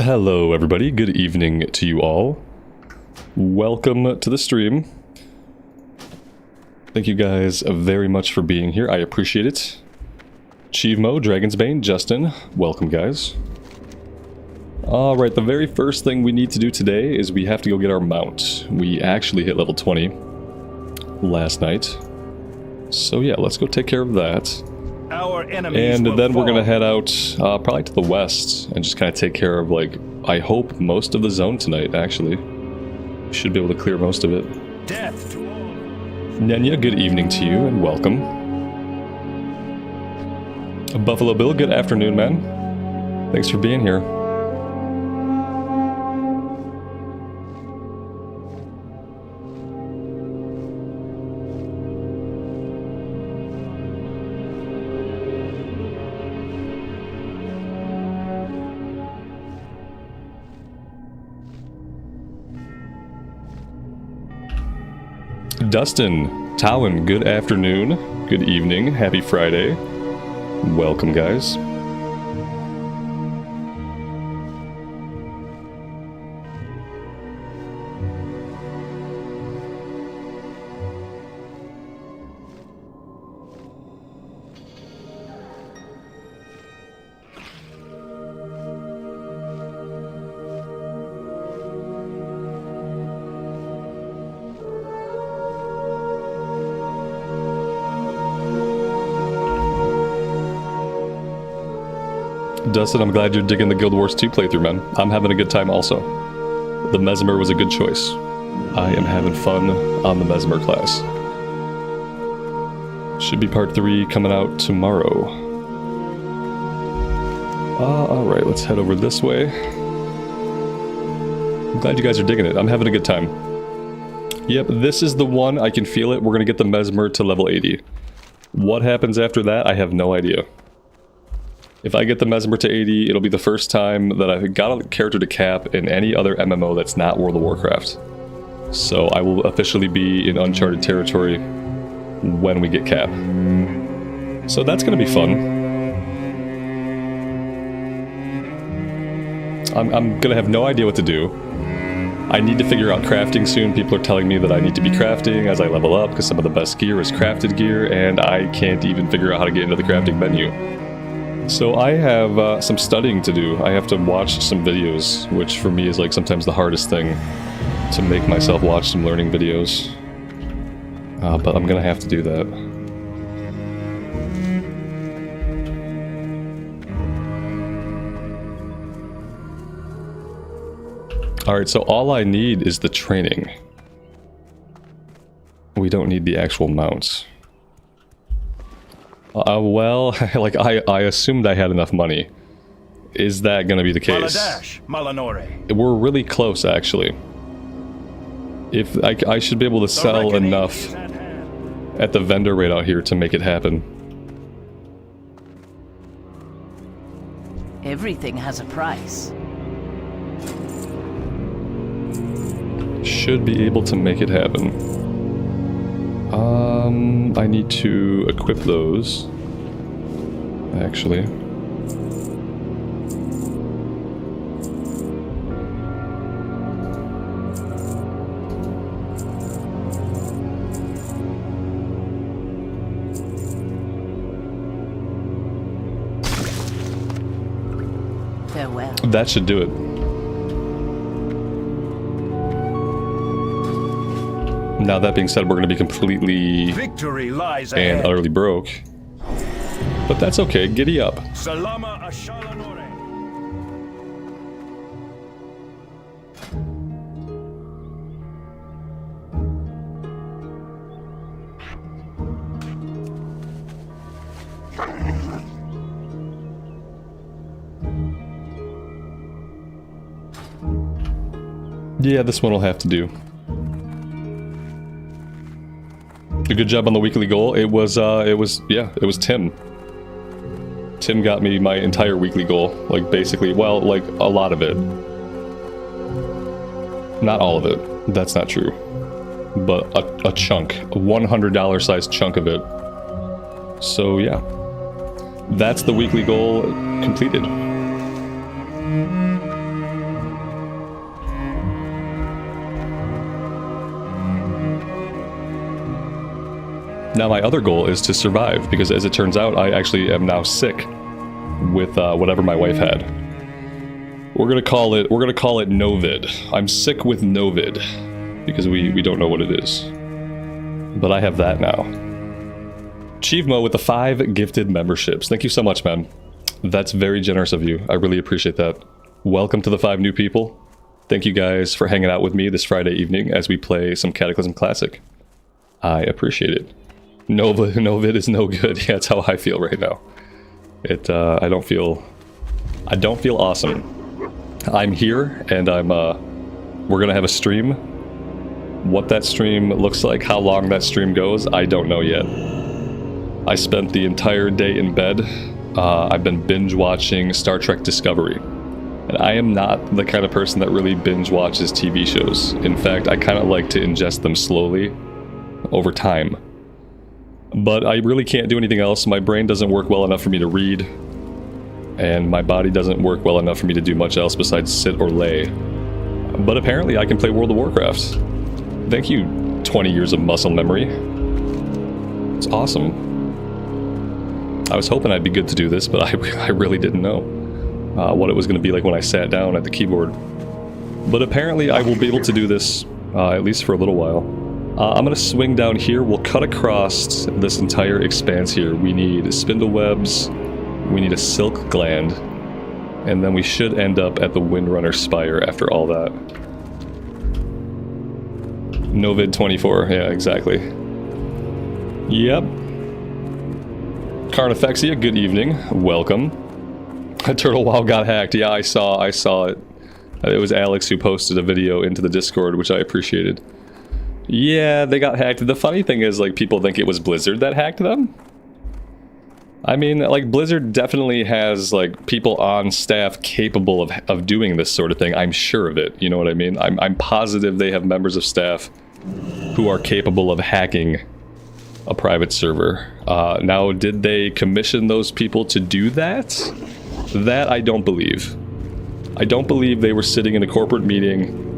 Hello everybody, good evening to you all. Welcome to the stream. Thank you guys very much for being here, I appreciate it. Chievemo, Dragon's Bane, Justin, welcome guys. Alright, the very first thing we need to do today is we have to go get our mount. We actually hit level 20 last night. So yeah, let's go take care of that. And then we're gonna head out probably to the west and just kind of take care of, like, I hope most of the zone tonight, actually. Should be able to clear most of it. Death to all. Nenya, good evening to you and welcome. Buffalo Bill, good afternoon, man. Thanks for being here. Dustin, Talon, good afternoon, good evening, happy Friday. Welcome, guys. Dustin, I'm glad you're digging the Guild Wars 2 playthrough, man. I'm having a good time also. The Mesmer was a good choice. I am having fun on the Mesmer class. Should be part 3 coming out tomorrow. Alright, let's head over this way. I'm glad you guys are digging it. I'm having a good time. Yep, this is the one. I can feel it. We're gonna get the Mesmer to level 80. What happens after that, I have no idea. If I get the Mesmer to 80, it'll be the first time that I've got a character to cap in any other MMO that's not World of Warcraft. So I will officially be in uncharted territory when we get cap. So that's gonna be fun. I'm gonna have no idea what to do. I need to figure out crafting soon. People are telling me that I need to be crafting as I level up because some of the best gear is crafted gear, and I can't even figure out how to get into the crafting menu. So I have some studying to do. I have to watch some videos, which for me is like sometimes the hardest thing, to make myself watch some learning videos. But I'm gonna have to do that. Alright, so all I need is the training. We don't need the actual mounts. Well, like, I assumed I had enough money. Is that gonna be the case? We're really close, actually. If I should be able to sell enough at the vendor rate out here to make it happen. Everything has a price. Should be able to make it happen. I need to equip those, actually. Farewell. That should do it. Now, that being said, we're going to be completely Victory lies and ahead. utterly broke. But that's okay, giddy up. Salama Ashalanore. Yeah, this one will have to do. A good job on the weekly goal. It was Tim. Tim got me my entire weekly goal. Like, basically, well, like, a lot of it. Not all of it. That's not true. But a chunk. A $100 sized chunk of it. So, yeah. That's the weekly goal completed. Now my other goal is to survive, because as it turns out, I actually am now sick with whatever my wife had. We're gonna call it Novid. I'm sick with Novid, because we don't know what it is. But I have that now. Chievemo with the 5 gifted memberships. Thank you so much, man. That's very generous of you. I really appreciate that. Welcome to the 5 new people. Thank you guys for hanging out with me this Friday evening as we play some Cataclysm Classic. I appreciate it. Novid is no good. Yeah, that's how I feel right now. I don't feel awesome. I'm here, and we're gonna have a stream. What that stream looks like, how long that stream goes, I don't know yet. I spent the entire day in bed. I've been binge watching Star Trek Discovery. And I am not the kind of person that really binge watches TV shows. In fact, I kind of like to ingest them slowly over time. But I really can't do anything else. My brain doesn't work well enough for me to read. And my body doesn't work well enough for me to do much else besides sit or lay. But apparently I can play World of Warcraft. Thank you, 20 years of muscle memory. It's awesome. I was hoping I'd be good to do this, but I really didn't know what it was going to be like when I sat down at the keyboard. But apparently I will be able to do this, at least for a little while. I'm going to swing down here. We'll cut across this entire expanse here. We need spindle webs. We need a silk gland. And then we should end up at the Windrunner Spire after all that. Novid 24. Yeah, exactly. Yep. Carnifexia, good evening. Welcome. Turtle WoW got hacked. Yeah, I saw it. It was Alex who posted a video into the Discord, which I appreciated. Yeah, they got hacked. The funny thing is, like, people think it was Blizzard that hacked them. I mean, like, Blizzard definitely has, like, people on staff capable of doing this sort of thing. I'm sure of it, you know what I mean? I'm positive they have members of staff who are capable of hacking a private server. Now, did they commission those people to do that? That I don't believe. I don't believe they were sitting in a corporate meeting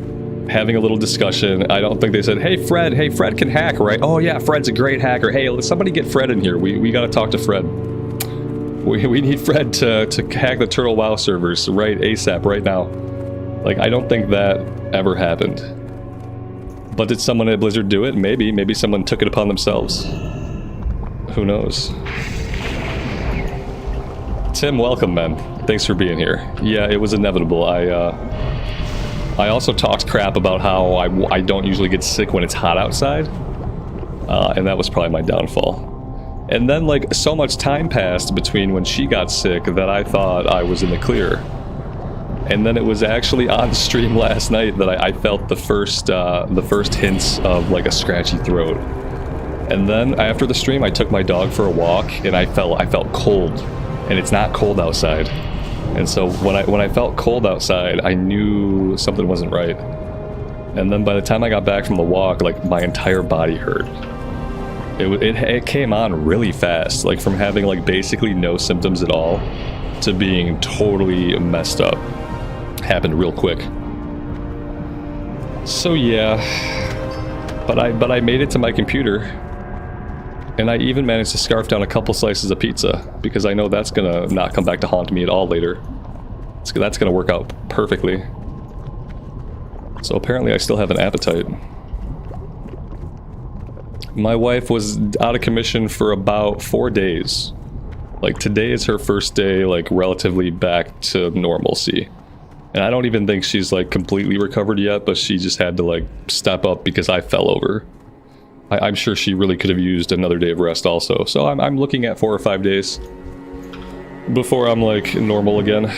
having a little discussion. I don't think they said, hey Fred can hack, right? Oh yeah, Fred's a great hacker. Hey, somebody get Fred in here. We gotta talk to Fred. We need Fred to hack the Turtle WoW servers, right, ASAP, right now. Like, I don't think that ever happened. But did someone at Blizzard do it? Maybe. Maybe someone took it upon themselves. Who knows? Tim, welcome, man. Thanks for being here. Yeah, it was inevitable. I also talked crap about how I don't usually get sick when it's hot outside. And that was probably my downfall. And then, like, so much time passed between when she got sick that I thought I was in the clear. And then it was actually on stream last night that I felt the first hints of, like, a scratchy throat. And then after the stream, I took my dog for a walk, and I felt cold. And it's not cold outside. And so when I felt cold outside, I knew something wasn't right. And then by the time I got back from the walk, like, my entire body hurt. It came on really fast, like from having like basically no symptoms at all to being totally messed up. Happened real quick. So yeah, but I made it to my computer, and I even managed to scarf down a couple slices of pizza because I know that's gonna not come back to haunt me at all later. That's gonna work out perfectly. So apparently I still have an appetite. My wife was out of commission for about 4 days. Like, today is her first day, like, relatively back to normalcy. And I don't even think she's, like, completely recovered yet, but she just had to, like, step up because I fell over. I'm sure she really could have used another day of rest also. So I'm looking at 4 or 5 days before I'm, like, normal again.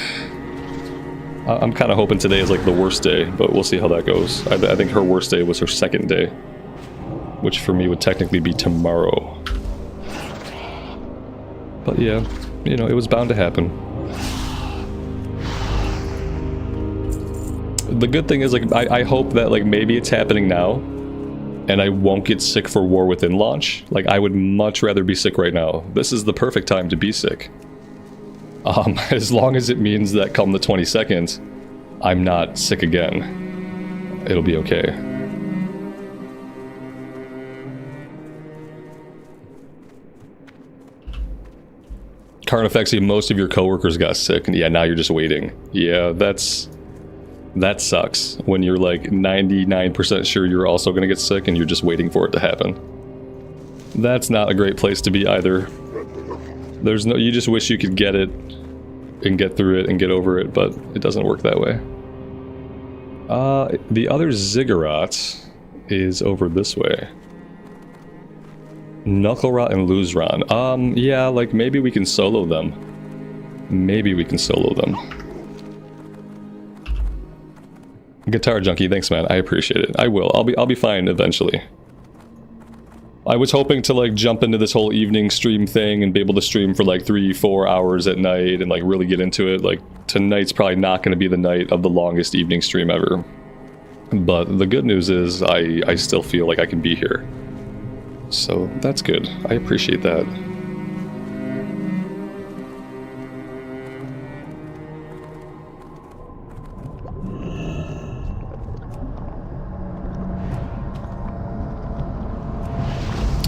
I'm kind of hoping today is, like, the worst day, but we'll see how that goes. I think her worst day was her second day, which for me would technically be tomorrow. But yeah, you know, it was bound to happen. The good thing is, like, I hope that, like, maybe it's happening now, and I won't get sick for War Within launch. Like, I would much rather be sick right now. This is the perfect time to be sick. As long as it means that come the 22nd, I'm not sick again. It'll be okay. Carnifexia, most of your coworkers got sick, and yeah, now you're just waiting. Yeah, that sucks when you're like 99% sure you're also gonna get sick and you're just waiting for it to happen. That's not a great place to be either. You just wish you could get it and get through it and get over it, but it doesn't work that way. The other Ziggurat is over this way. Knucklerot and Luzron. Yeah, like maybe we can solo them. Maybe we can solo them. Guitar Junkie, thanks man, I appreciate it. I will. I'll be fine eventually. I was hoping to like jump into this whole evening stream thing and be able to stream for like 3-4 hours at night and like really get into it. Like tonight's probably not going to be the night of the longest evening stream ever. But the good news is I still feel like I can be here. So that's good. I appreciate that.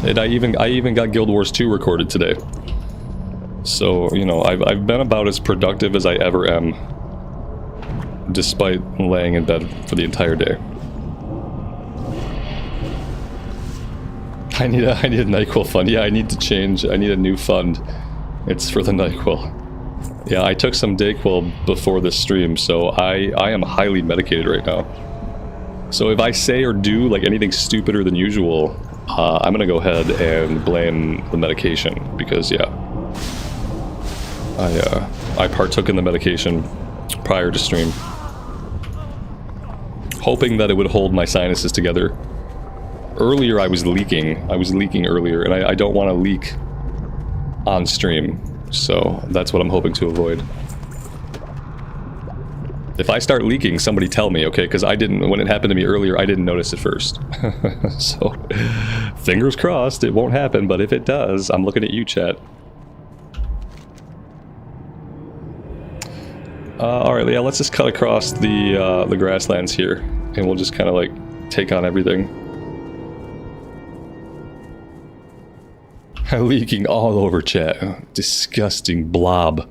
And I even got Guild Wars 2 recorded today. So, you know, I've been about as productive as I ever am, despite laying in bed for the entire day. I need a NyQuil fund. Yeah, I need to change. I need a new fund. It's for the NyQuil. Yeah, I took some DayQuil before this stream, so I am highly medicated right now. So if I say or do like anything stupider than usual, I'm gonna go ahead and blame the medication because yeah, I partook in the medication prior to stream, hoping that it would hold my sinuses together. Earlier I was leaking earlier, and I don't want to leak on stream, so that's what I'm hoping to avoid. If I start leaking, somebody tell me, okay? Because when it happened to me earlier, I didn't notice it first. So, fingers crossed, it won't happen, but if it does, I'm looking at you, chat. Alright, yeah, let's just cut across the grasslands here, and we'll just kind of like take on everything. Leaking all over, chat. Disgusting blob.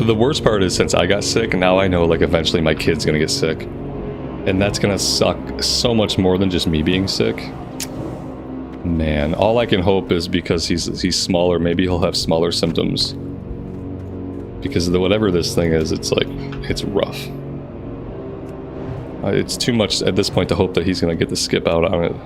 The worst part is, since I got sick, now I know like eventually my kid's gonna get sick, and that's gonna suck so much more than just me being sick. Man, all I can hope is because he's smaller, maybe he'll have smaller symptoms, because whatever this thing is, it's like, it's rough. It's too much at this point to hope that he's gonna get the skip out on it.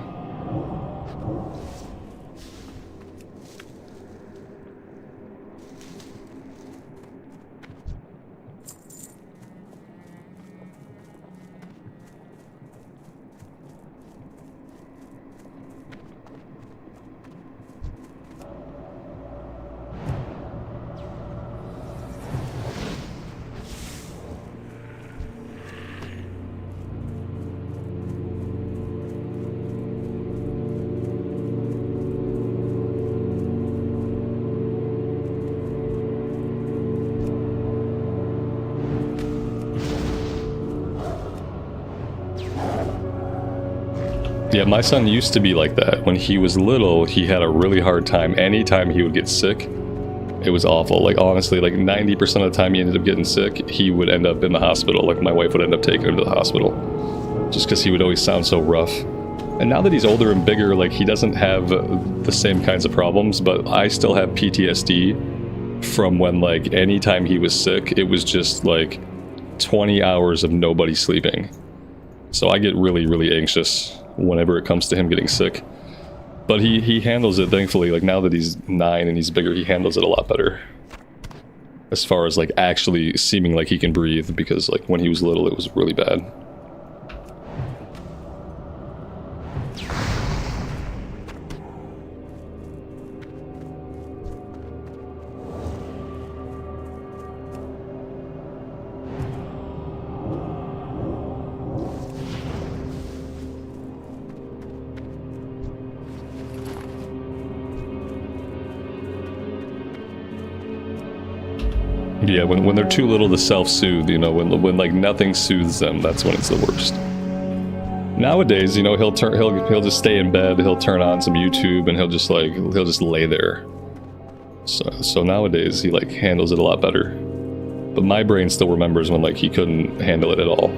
Yeah, my son used to be like that. When he was little, he had a really hard time. Anytime he would get sick, it was awful. Like, honestly, like 90% of the time he ended up getting sick, he would end up in the hospital. Like, my wife would end up taking him to the hospital. Just because he would always sound so rough. And now that he's older and bigger, like, he doesn't have the same kinds of problems, but I still have PTSD from when, like, anytime he was sick, it was just, like, 20 hours of nobody sleeping. So I get really, really anxious whenever it comes to him getting sick. But he handles it, thankfully. Like, now that he's 9 and he's bigger, he handles it a lot better. As far as, like, actually seeming like he can breathe, because, like, when he was little, it was really bad. Yeah, when they're too little to self-soothe, you know, when like nothing soothes them, that's when it's the worst. Nowadays, you know, he'll just stay in bed, he'll turn on some YouTube, and he'll just lay there. So nowadays he like handles it a lot better. But my brain still remembers when like he couldn't handle it at all.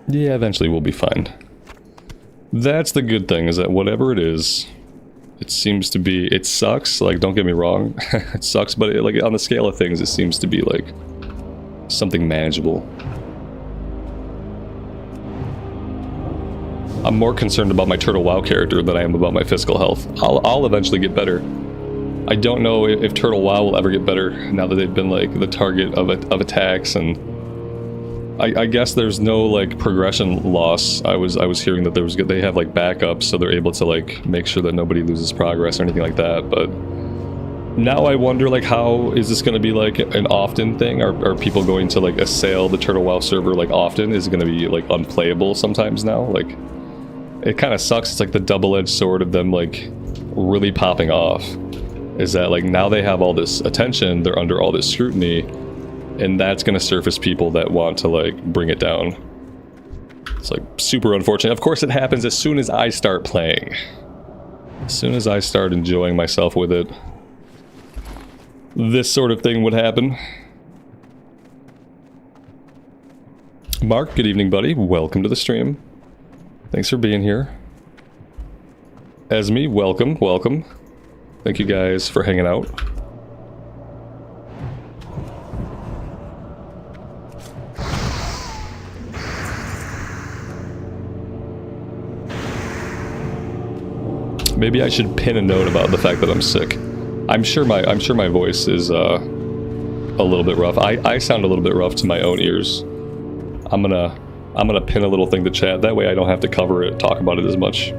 Yeah, eventually we'll be fine. That's the good thing, is that whatever it is, it seems to be, it sucks, like, don't get me wrong, it sucks, but it, like, on the scale of things, it seems to be, like, something manageable. I'm more concerned about my Turtle WoW character than I am about my physical health. I'll eventually get better. I don't know if Turtle WoW will ever get better, now that they've been, like, the target of attacks, and I guess there's no like progression loss. I was hearing that they have like backups, so they're able to like make sure that nobody loses progress or anything like that. But now I wonder, like, how is this going to be like an often thing? Are people going to like assail the Turtle WoW server like often? Is it going to be like unplayable sometimes now? Like, it kind of sucks. It's like the double-edged sword of them like really popping off. Is that like now they have all this attention, they're under all this scrutiny, and that's going to surface people that want to, like, bring it down. It's, like, super unfortunate. Of course, it happens as soon as I start playing. As soon as I start enjoying myself with it, this sort of thing would happen. Mark, good evening, buddy. Welcome to the stream. Thanks for being here. Esme, welcome, welcome. Thank you guys for hanging out. Maybe I should pin a note about the fact that I'm sick. I'm sure my voice is a little bit rough. I sound a little bit rough to my own ears. I'm gonna pin a little thing to chat. That way I don't have to cover it, talk about it as much.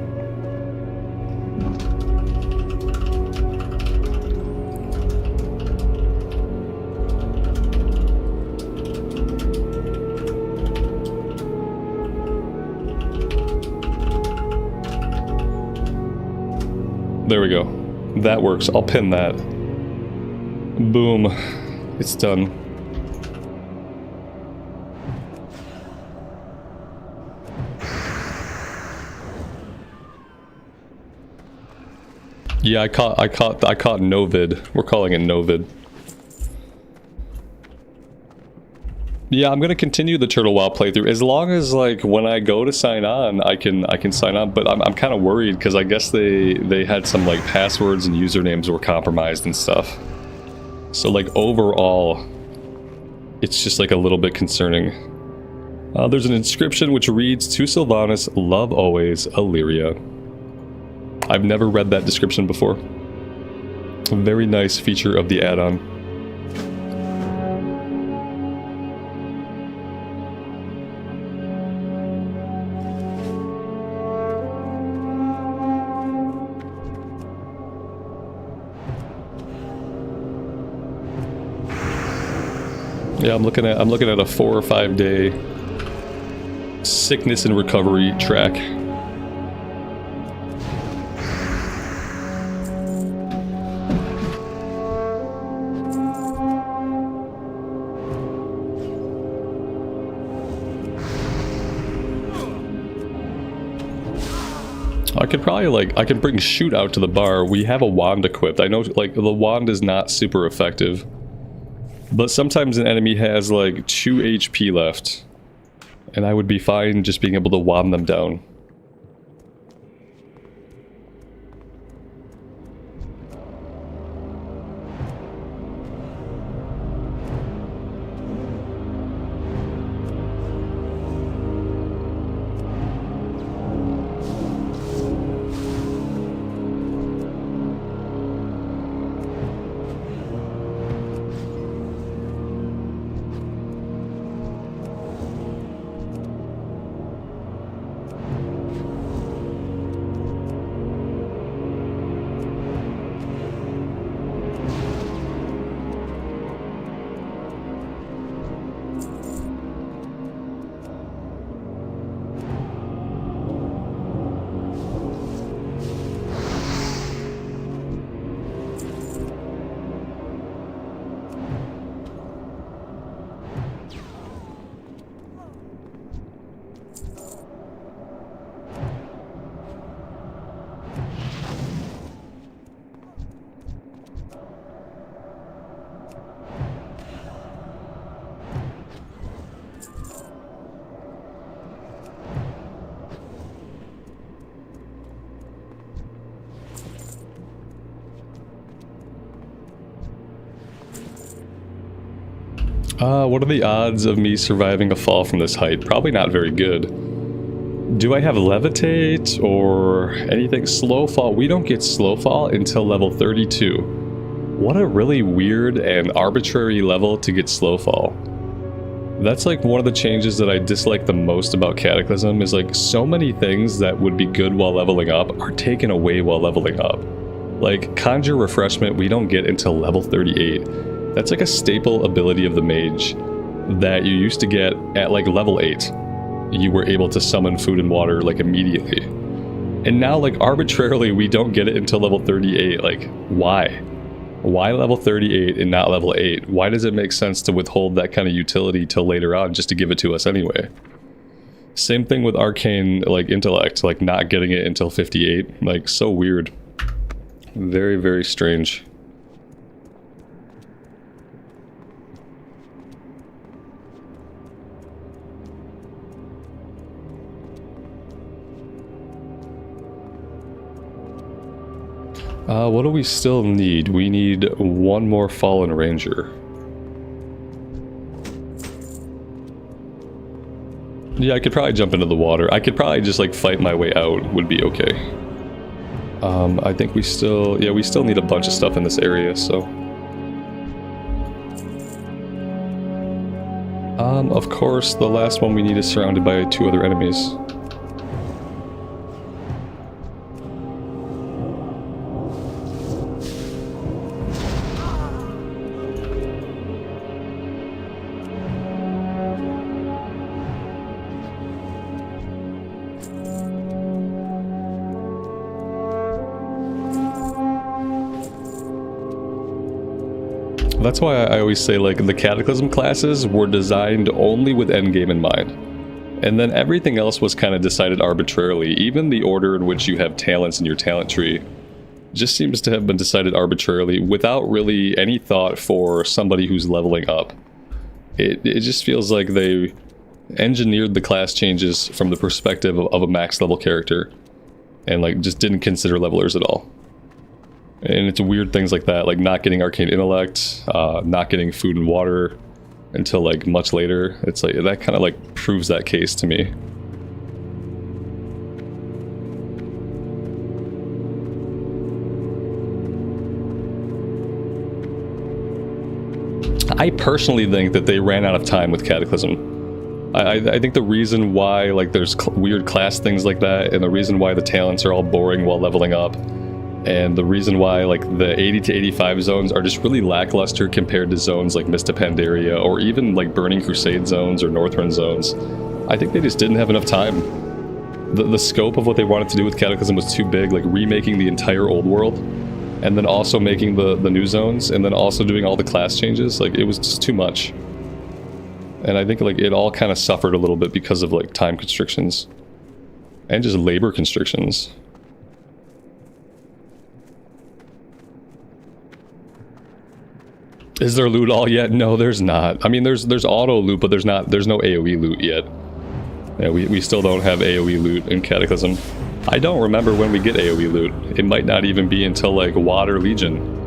There we go. That works. I'll pin that. Boom. It's done. Yeah, I caught Novid. We're calling it Novid. Yeah, I'm gonna continue the Turtle WoW playthrough as long as, like, when I go to sign on, I can sign on. But I'm kind of worried because I guess they had some like passwords and usernames were compromised and stuff. So like overall, it's just like a little bit concerning. There's an inscription which reads, "To Sylvanas, love always, Illyria." I've never read that description before. A very nice feature of the add-on. Yeah, I'm looking at a 4 or 5 day sickness and recovery track. I could probably, like, I can bring Shoot out to the bar. We have a wand equipped. I know, like, the wand is not super effective. But sometimes an enemy has like 2 HP left, and I would be fine just being able to wand them down. What are the odds of me surviving a fall from this height? Probably not very good. Do I have levitate or anything? Slow fall. We don't get slow fall until level 32. What a really weird and arbitrary level to get slow fall. That's like one of the changes that I dislike the most about Cataclysm, is like so many things that would be good while leveling up are taken away while leveling up. Like Conjure Refreshment we don't get until level 38. That's like a staple ability of the Mage that you used to get at like level 8. You were able to summon food and water like immediately. And now like arbitrarily we don't get it until level 38. Like why? Why level 38 and not level 8? Why does it make sense to withhold that kind of utility till later on just to give it to us anyway? Same thing with Arcane like Intellect, like not getting it until 58. Like so weird. Very, very strange. What do we still need? We need one more Fallen Ranger. Yeah, I could probably jump into the water. I could probably just like fight my way out, would be okay. I think we still need a bunch of stuff in this area, so. Of course, the last one we need is surrounded by 2 other enemies. That's why I always say like the Cataclysm classes were designed only with endgame in mind. And then everything else was kind of decided arbitrarily. Even the order in which you have talents in your talent tree just seems to have been decided arbitrarily without really any thought for somebody who's leveling up. It just feels like they engineered the class changes from the perspective of a max level character and like just didn't consider levelers at all. And it's weird things like that, like not getting Arcane Intellect, not getting food and water until like much later. It's like, that kind of like proves that case to me. I personally think that they ran out of time with Cataclysm. I think the reason why like there's weird class things like that, and the reason why the talents are all boring while leveling up, and the reason why like the 80 to 85 zones are just really lackluster compared to zones like Mist of Pandaria or even like Burning Crusade zones or Northrend zones, I think they just didn't have enough time. The scope of what they wanted to do with Cataclysm was too big, like remaking the entire old world and then also making the new zones and then also doing all the class changes. Like it was just too much. And I think like it all kind of suffered a little bit because of like time constrictions and just labor constrictions. Is there loot all yet? No, there's not. I mean, there's auto loot, but there's no AoE loot yet. Yeah, we still don't have AoE loot in Cataclysm. I don't remember when we get AoE loot. It might not even be until like Water Legion.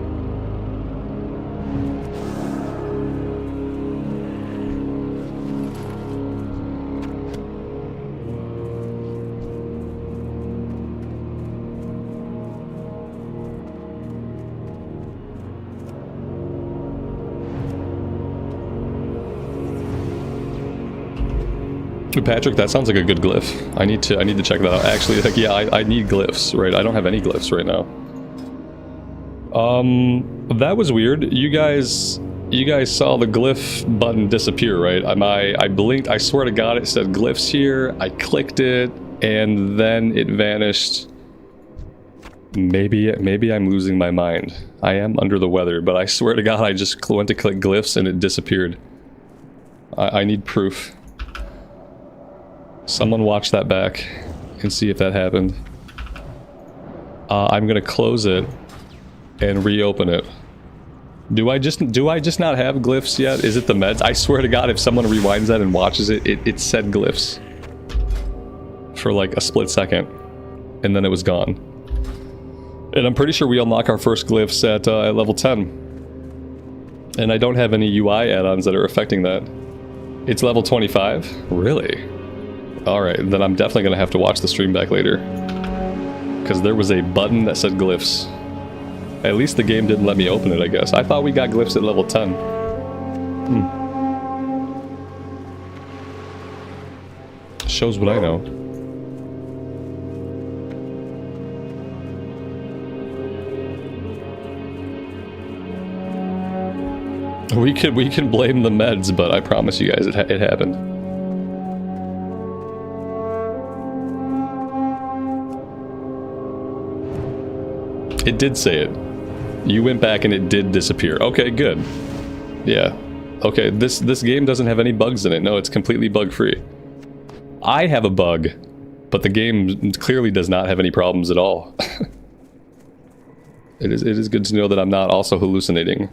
Patrick, that sounds like a good glyph. I need to check that out. Actually, like, yeah, I need glyphs, right? I don't have any glyphs right now. That was weird. You guys saw the glyph button disappear, right? I blinked. I swear to God, it said glyphs here. I clicked it, and then it vanished. Maybe I'm losing my mind. I am under the weather, but I swear to God, I just went to click glyphs and it disappeared. I need proof. Someone watch that back and see if that happened. I'm gonna close it and reopen it. Do I just not have glyphs yet? Is it the meds? I swear to God, if someone rewinds that and watches it, it said glyphs for like a split second, and then it was gone. And I'm pretty sure we unlock our first glyphs at level 10. And I don't have any UI add-ons that are affecting that. It's level 25? Really? Alright, then I'm definitely going to have to watch the stream back later. Because there was a button that said glyphs. At least the game didn't let me open it, I guess. I thought we got glyphs at level 10. Shows what I know. We can blame the meds, but I promise you guys it happened. It did say it. You went back and it did disappear. Okay, good. Yeah. Okay, this game doesn't have any bugs in it. No, it's completely bug-free. I have a bug, but the game clearly does not have any problems at all. It is good to know that I'm not also hallucinating.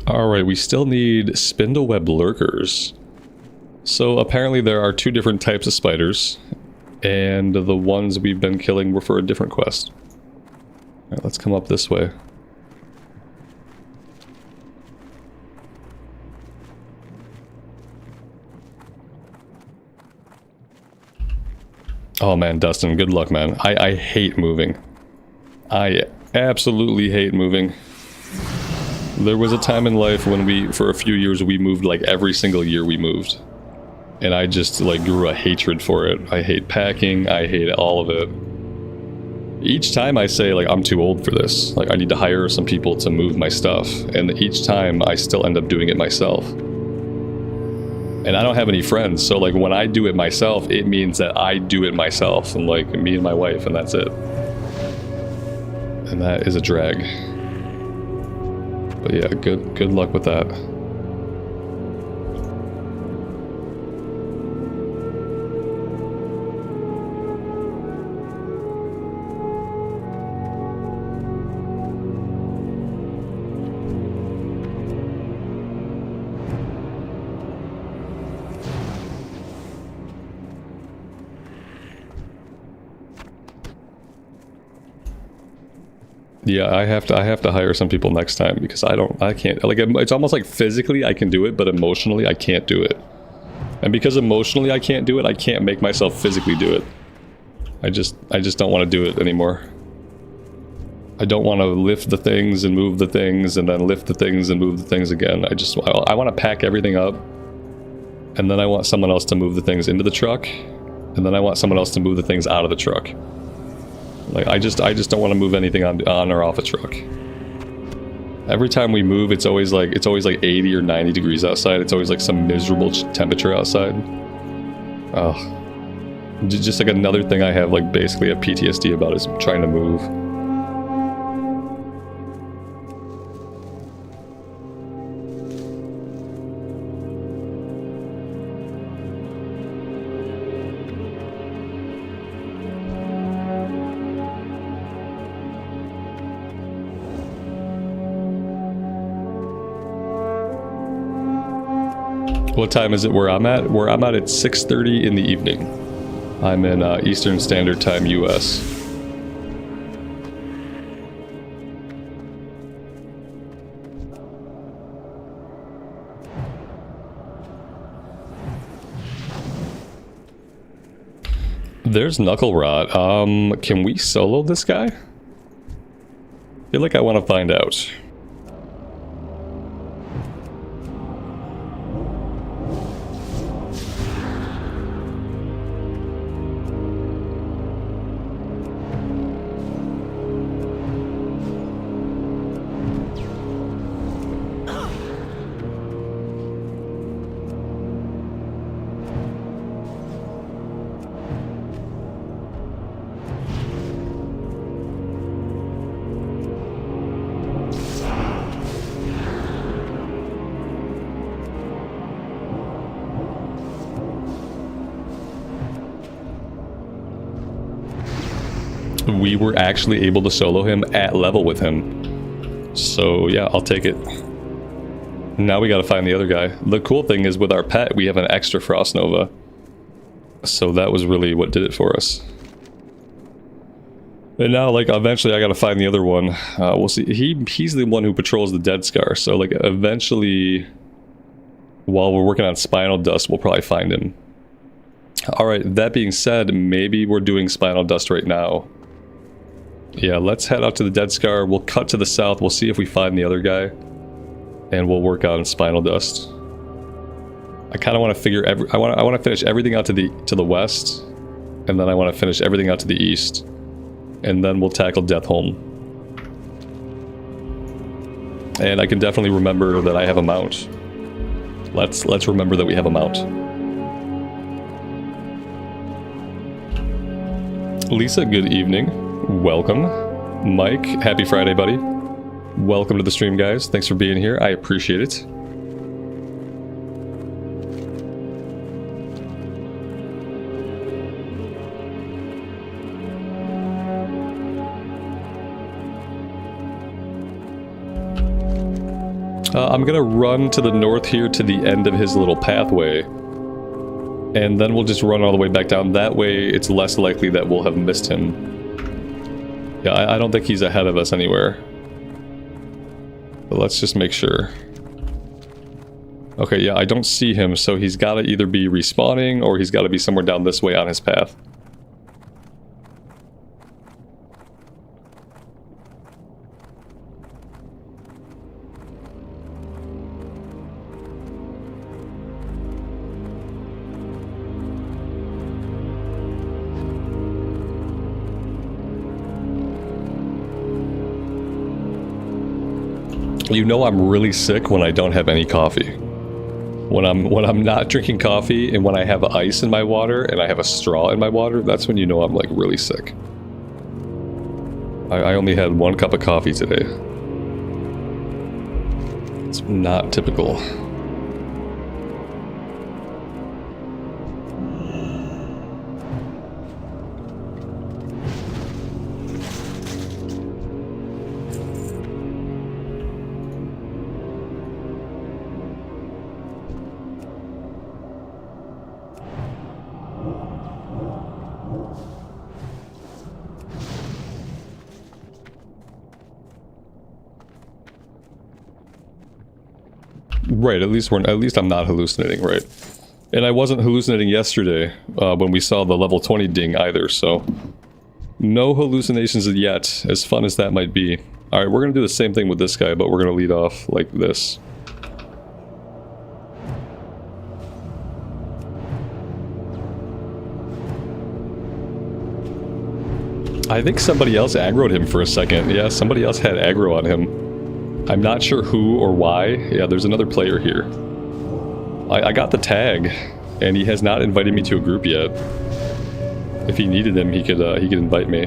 Alright, we still need spindleweb lurkers. So apparently there are two different types of spiders, and the ones we've been killing were for a different quest. Alright, let's come up this way. Oh man, Dustin, good luck, man. I hate moving. I absolutely hate moving. There was a time in life when for a few years, we moved like every single year we moved. And I just like grew a hatred for it. I hate packing, I hate all of it. Each time I say like, I'm too old for this. Like I need to hire some people to move my stuff. And each time I still end up doing it myself. And I don't have any friends, so like when I do it myself, it means that I do it myself. And like me and my wife, and that's it. And that is a drag. But yeah, good luck with that. Yeah, I have to hire some people next time because I can't, like, it's almost like physically I can do it, but emotionally I can't do it. And because emotionally I can't do it, I can't make myself physically do it. I just don't want to do it anymore. I don't want to lift the things and move the things and then lift the things and move the things again. I want to pack everything up, and then I want someone else to move the things into the truck, and then I want someone else to move the things out of the truck. Like, I just don't want to move anything on or off a truck. Every time we move, it's always like 80 or 90 degrees outside. It's always like some miserable temperature outside. Oh. Just like another thing I have like basically a PTSD about is trying to move. What time is it where I'm at? Where I'm at, it's 6:30 in the evening. I'm in Eastern Standard Time, US. There's Knuckle Rot. Can we solo this guy? I feel like I want to find out. we were actually able to solo him at level with him. So yeah, I'll take it. Now we gotta find the other guy. The cool thing is with our pet, we have an extra Frost Nova. So that was really what did it for us. And now, like, eventually I gotta find the other one. We'll see. He's the one who patrols the Dead Scar. So, like, eventually, while we're working on Spinal Dust, we'll probably find him. Alright, that being said, maybe we're doing Spinal Dust right now. Yeah, let's head out to the Dead Scar. We'll cut to the south. We'll see if we find the other guy. And we'll work on Spinal Dust. I kind of want to figure I want to finish everything out to the west, and then I want to finish everything out to the east, and then we'll tackle Deatholme. And I can definitely remember that I have a mount. Let's remember that we have a mount. Lisa, good evening. Welcome. Mike, happy Friday, buddy. Welcome to the stream, guys. Thanks for being here. I appreciate it. I'm gonna run to the north here to the end of his little pathway. And then we'll just run all the way back down. That way, it's less likely that we'll have missed him. Yeah, I don't think he's ahead of us anywhere. But let's just make sure. Okay, yeah, I don't see him, so he's gotta either be respawning or he's gotta be somewhere down this way on his path. You know I'm really sick when I don't have any coffee. When I'm not drinking coffee and when I have ice in my water and I have a straw in my water, that's when you know I'm like really sick. I only had 1 cup of coffee today. It's not typical. Right, at least I'm not hallucinating, right? And I wasn't hallucinating yesterday when we saw the level 20 ding either, so no hallucinations yet, as fun as that might be. Alright, we're gonna do the same thing with this guy, but we're gonna lead off like this. I think somebody else aggroed him for a second. Yeah, somebody else had aggro on him. I'm not sure who or why. Yeah, there's another player here. I got the tag, and he has not invited me to a group yet. If he needed him, he could invite me.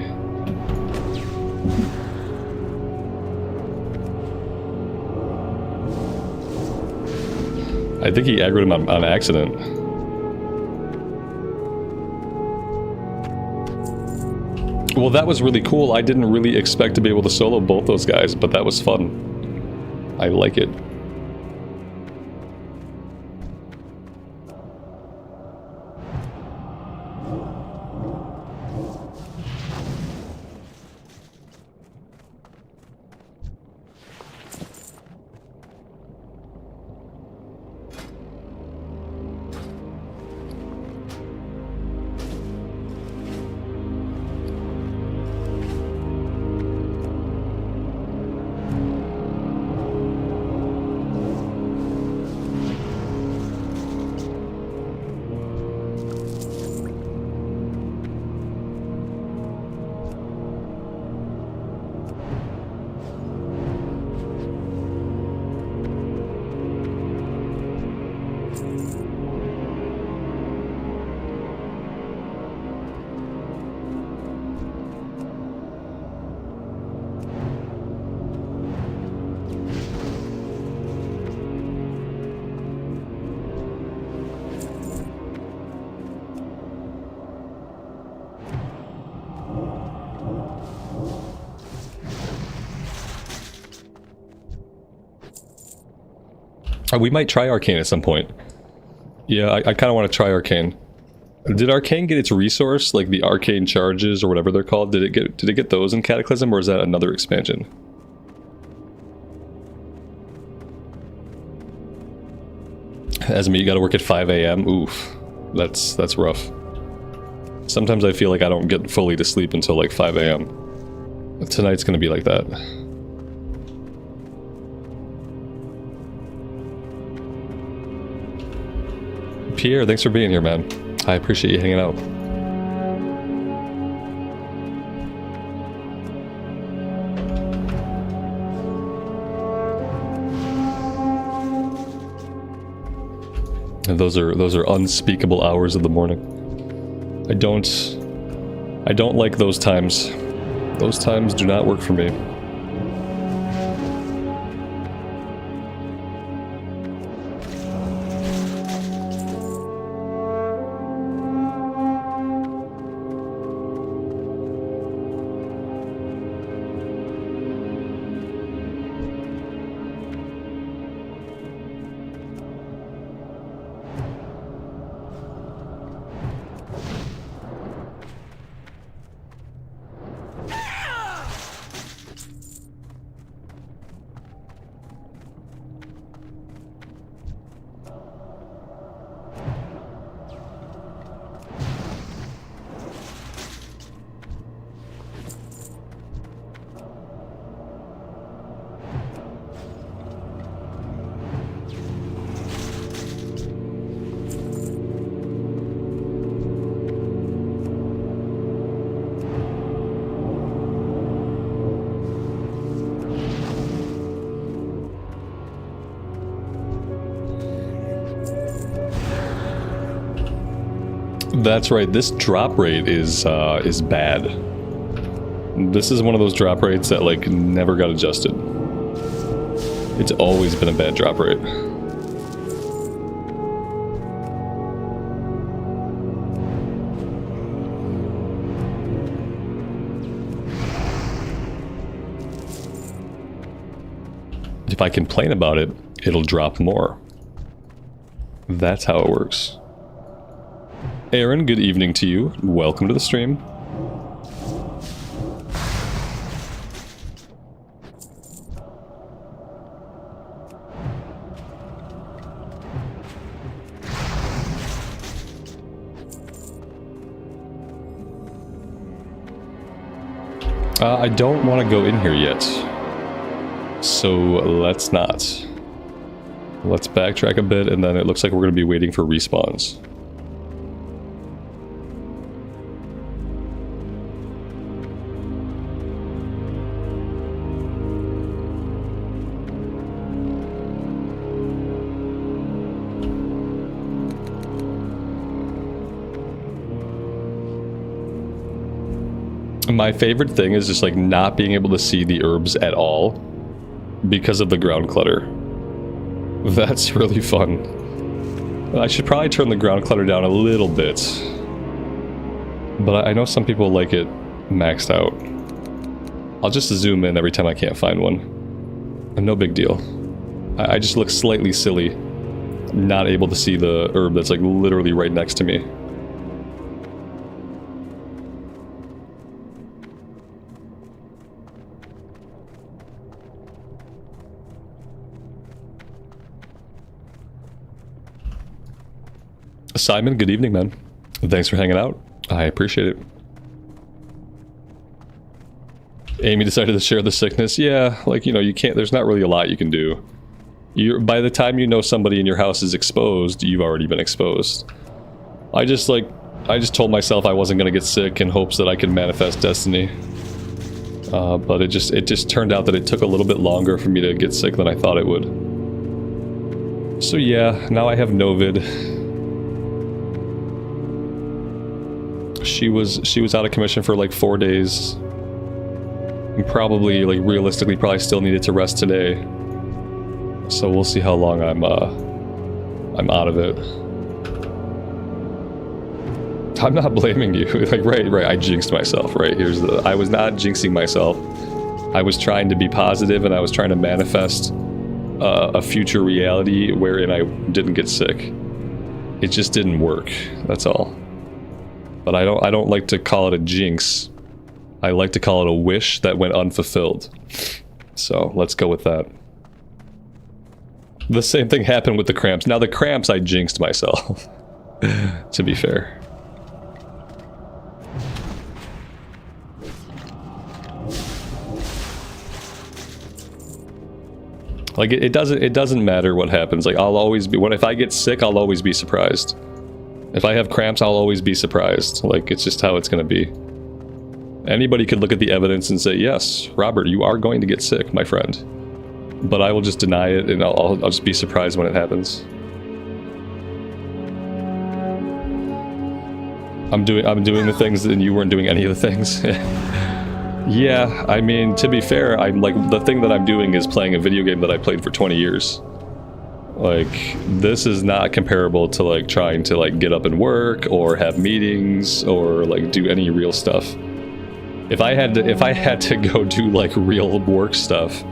I think he aggroed him on accident. Well, that was really cool. I didn't really expect to be able to solo both those guys, but that was fun. I like it. We might try Arcane at some point. Yeah, I kind of want to try Arcane. Did Arcane get its resource, like the Arcane charges or whatever they're called? Did it get those in Cataclysm, or is that another expansion? Esme, you gotta work at 5 a.m. Oof. That's rough. Sometimes I feel like I don't get fully to sleep until like 5 a.m. Tonight's gonna be like that. Pierre, thanks for being here, man. I appreciate you hanging out. And those are unspeakable hours of the morning. I don't like those times. Those times do not work for me. That's right, this drop rate is bad. This is one of those drop rates that, like, never got adjusted. It's always been a bad drop rate. If I complain about it, it'll drop more. That's how it works. Aaron, good evening to you. Welcome to the stream. I don't want to go in here yet. So let's not. Let's backtrack a bit, and then it looks like we're going to be waiting for respawns. My favorite thing is just like not being able to see the herbs at all because of the ground clutter. That's really fun. I should probably turn the ground clutter down a little bit, but I know some people like it maxed out. I'll just zoom in every time I can't find one. No big deal. I just look slightly silly not able to see the herb that's like literally right next to me. Simon, good evening, man. Thanks for hanging out. I appreciate it. Amy decided to share the sickness. Yeah, like, you know, you can't, there's not really a lot you can do. By the time you know somebody in your house is exposed, you've already been exposed. I just told myself I wasn't going to get sick in hopes that I could manifest destiny. But it just turned out that it took a little bit longer for me to get sick than I thought it would. So yeah, now I have Novid. She was out of commission for like 4 days. And probably, like, realistically, probably still needed to rest today. So we'll see how long I'm out of it. I'm not blaming you. Like, right, I jinxed myself, right? I was not jinxing myself. I was trying to be positive and I was trying to manifest a future reality wherein I didn't get sick. It just didn't work. That's all. But I don't like to call it a jinx. I like to call it a wish that went unfulfilled. So let's go with that. The same thing happened with the cramps. Now the cramps I jinxed myself. To be fair. Like it doesn't matter what happens. Like I'll always be, if I get sick, I'll always be surprised. If I have cramps, I'll always be surprised. Like it's just how it's gonna be. Anybody could look at the evidence and say, yes, Robert, you are going to get sick, my friend. But I will just deny it, and I'll just be surprised when it happens. I'm doing the things and you weren't doing any of the things. Yeah, I mean, to be fair, I'm like, the thing that I'm doing is playing a video game that I played for 20 years. Like, this is not comparable to like trying to like get up and work or have meetings or like do any real stuff. If I had to go do like real work stuff,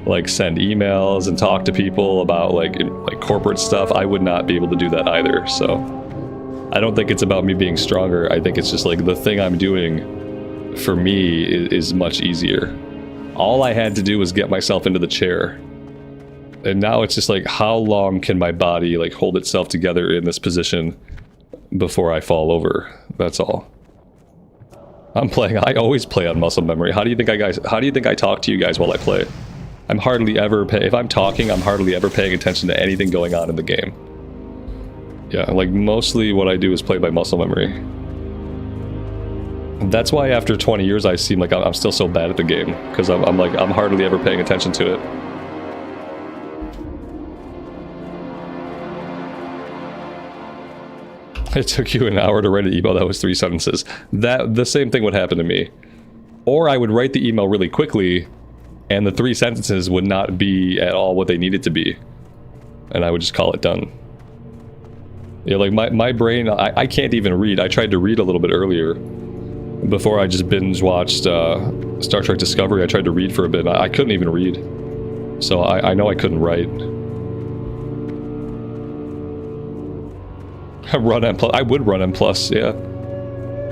like send emails and talk to people about like corporate stuff, I would not be able to do that either. So I don't think it's about me being stronger. I think it's just like the thing I'm doing for me is much easier. All I had to do was get myself into the chair. And now it's just like, how long can my body like hold itself together in this position before I fall over? That's all. I always play on muscle memory. How do you think I talk to you guys while I play? I'm hardly ever if I'm talking, I'm hardly ever paying attention to anything going on in the game. Yeah, like mostly what I do is play by muscle memory. That's why after 20 years I seem like I'm still so bad at the game, because I'm hardly ever paying attention to it. It took you an hour to write an email that was 3 sentences. The same thing would happen to me. Or I would write the email really quickly, and the 3 sentences would not be at all what they needed to be. And I would just call it done. Yeah, like my brain, I can't even read. I tried to read a little bit earlier. Before I just binge watched Star Trek Discovery, I tried to read for a bit. I couldn't even read. So I know I couldn't write. Run M+. I would run M+, yeah.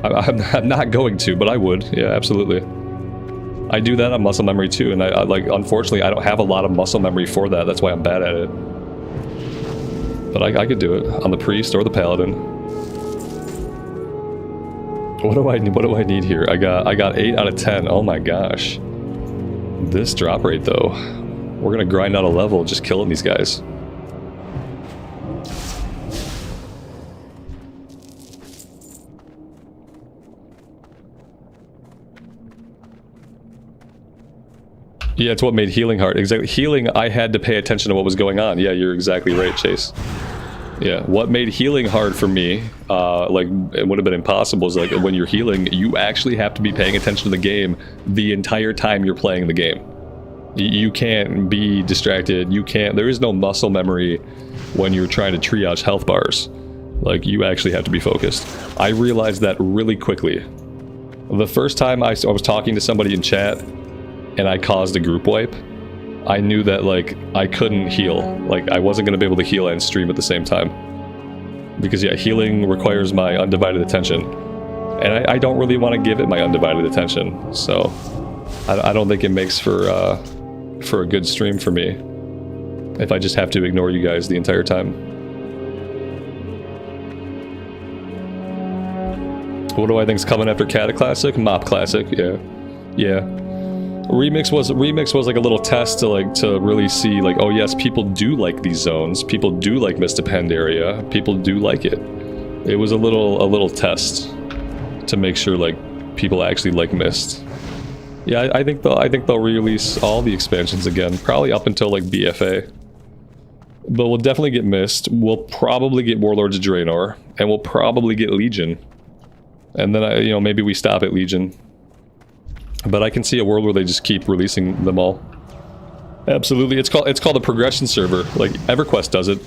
I'm not going to, but I would. Yeah, absolutely. I do that on muscle memory too, and I like, unfortunately, I don't have a lot of muscle memory for that. That's why I'm bad at it. But I could do it on the priest or the paladin. What do I need here? I got 8 out of 10. Oh my gosh. This drop rate though. We're gonna grind out a level just killing these guys. Yeah, it's what made healing hard. Exactly. Healing, I had to pay attention to what was going on. Yeah, you're exactly right, Chase. Yeah, what made healing hard for me, like, it would have been impossible, is like, when you're healing, you actually have to be paying attention to the game the entire time you're playing the game. You can't be distracted, there is no muscle memory when you're trying to triage health bars. Like, you actually have to be focused. I realized that really quickly. The first time I was talking to somebody in chat, and I caused a group wipe, I knew that, like, I couldn't heal. Like, I wasn't going to be able to heal and stream at the same time. Because, yeah, healing requires my undivided attention. And I don't really want to give it my undivided attention. So, I don't think it makes for a good stream for me. If I just have to ignore you guys the entire time. What do I think's coming after Cataclysm? Mop Classic, yeah. Yeah. Remix was like a little test to really see, like, oh yes, people do like these zones. People do like Mist Pandaria. People do like it. It was a little test to make sure, like, people actually like Mist. Yeah, I think they'll re-release all the expansions again, probably up until like BFA. But we'll definitely get Mist. We'll probably get Warlords of Draenor, and we'll probably get Legion. And then maybe we stop at Legion. But I can see a world where they just keep releasing them all. Absolutely. It's called a progression server. Like, EverQuest does it.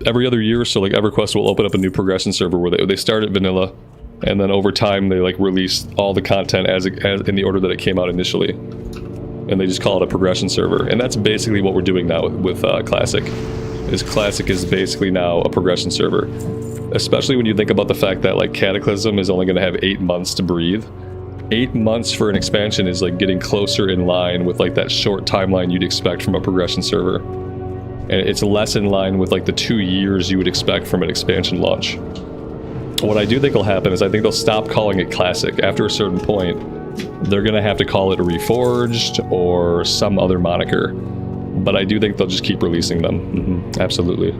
Every other year or so, like, EverQuest will open up a new progression server where they start at vanilla, and then over time they, like, release all the content as in the order that it came out initially. and they just call it a progression server. And that's basically what we're doing now with Classic. Classic is basically now a progression server. Especially when you think about the fact that like Cataclysm is only going to have 8 months to breathe. 8 months for an expansion is like getting closer in line with like that short timeline you'd expect from a progression server. And it's less in line with like the 2 years you would expect from an expansion launch. What I do think will happen is I think they'll stop calling it Classic. After a certain point, they're going to have to call it Reforged or some other moniker. But I do think they'll just keep releasing them. Absolutely.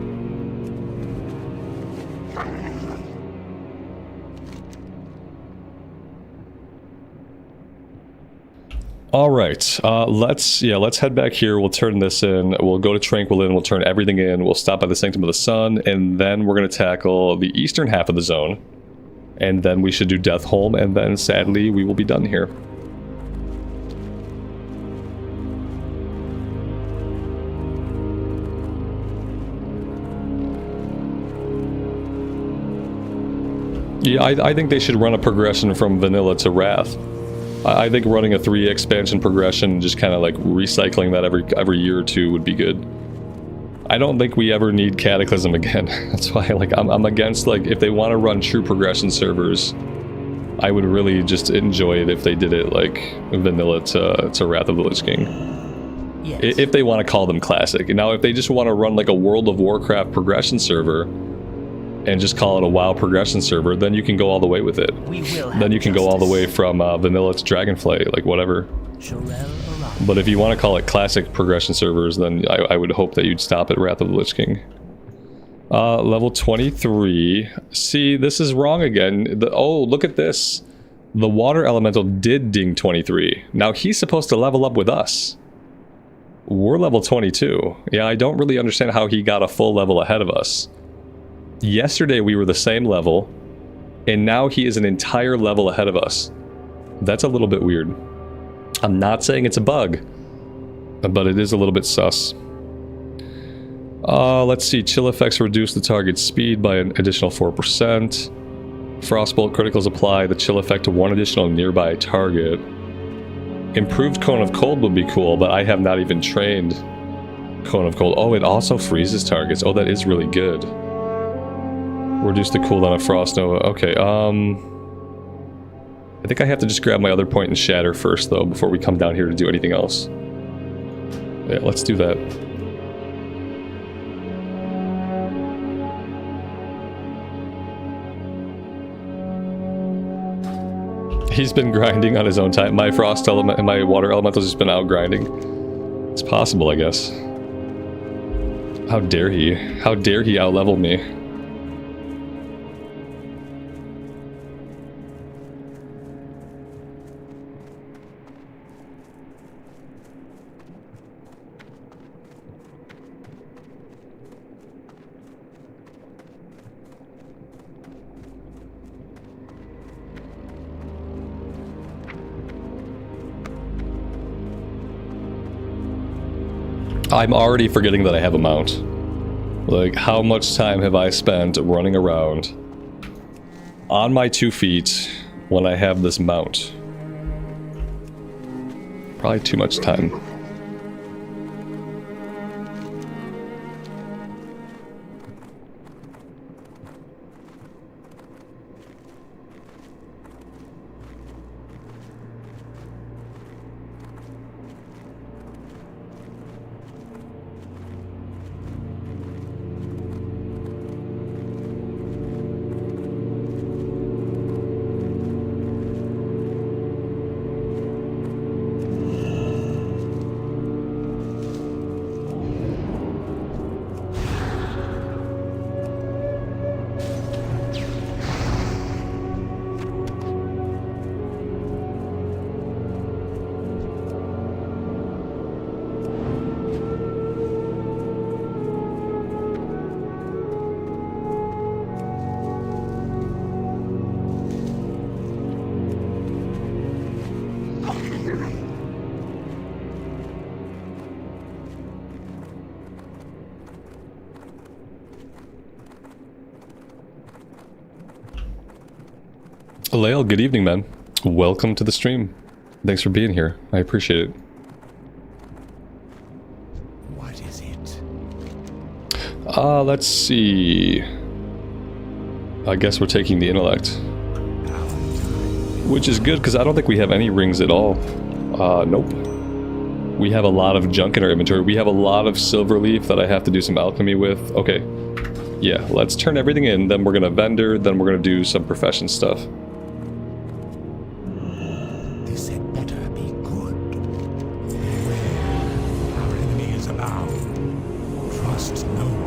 All right, let's head back here. We'll turn this in. We'll go to Tranquilin. We'll turn everything in. We'll stop by the Sanctum of the Sun, and then we're going to tackle the eastern half of the zone. And then we should do Deatholme, and then sadly we will be done here. Yeah, I think they should run a progression from Vanilla to Wrath. I think running a 3 expansion progression, just kind of like recycling that every year or two would be good. I don't think we ever need Cataclysm again. That's why like I'm against, like, if they want to run true progression servers, I would really just enjoy it if they did it like Vanilla to Wrath of the Lich King. Yes. If they want to call them Classic. Now if they just want to run like a World of Warcraft progression server and just call it a WoW progression server, then you can go all the way with it. Then you can go all the way from Vanilla to Dragonflight, like whatever. But if you want to call it Classic progression servers, then I would hope that you'd stop at Wrath of the Lich King. Level 23. See, this is wrong again. Oh, look at this. The Water Elemental did ding 23. Now he's supposed to level up with us. We're level 22. Yeah, I don't really understand how he got a full level ahead of us. Yesterday we were the same level, and now he is an entire level ahead of us. That's a little bit weird. I'm not saying it's a bug, but it is a little bit sus. Let's see. Chill effects reduce the target's speed by an additional 4%. Frostbolt criticals apply the chill effect to one additional nearby target. Improved Cone of Cold would be cool, but I have not even trained Cone of Cold. Oh, it also freezes targets. Oh, that is really good. Reduce the cooldown of Frost Nova. Okay, I think I have to just grab my other point and shatter first, though, before we come down here to do anything else. Yeah, let's do that. He's been grinding on his own time. My Frost Element and my Water Elemental's just been out grinding. It's possible, I guess. How dare he? How dare he outlevel me? I'm already forgetting that I have a mount. Like, how much time have I spent running around on my 2 feet when I have this mount? Probably too much time. Lael, good evening, man. Welcome to the stream. Thanks for being here. I appreciate it. it? Let's see. I guess we're taking the intellect. Which is good, because I don't think we have any rings at all. Nope. We have a lot of junk in our inventory. We have a lot of silver leaf that I have to do some alchemy with. Okay. Yeah, let's turn everything in, then we're gonna vendor, then we're gonna do some profession stuff. This had better be good. Beware. Our enemy is abound. Trust no one.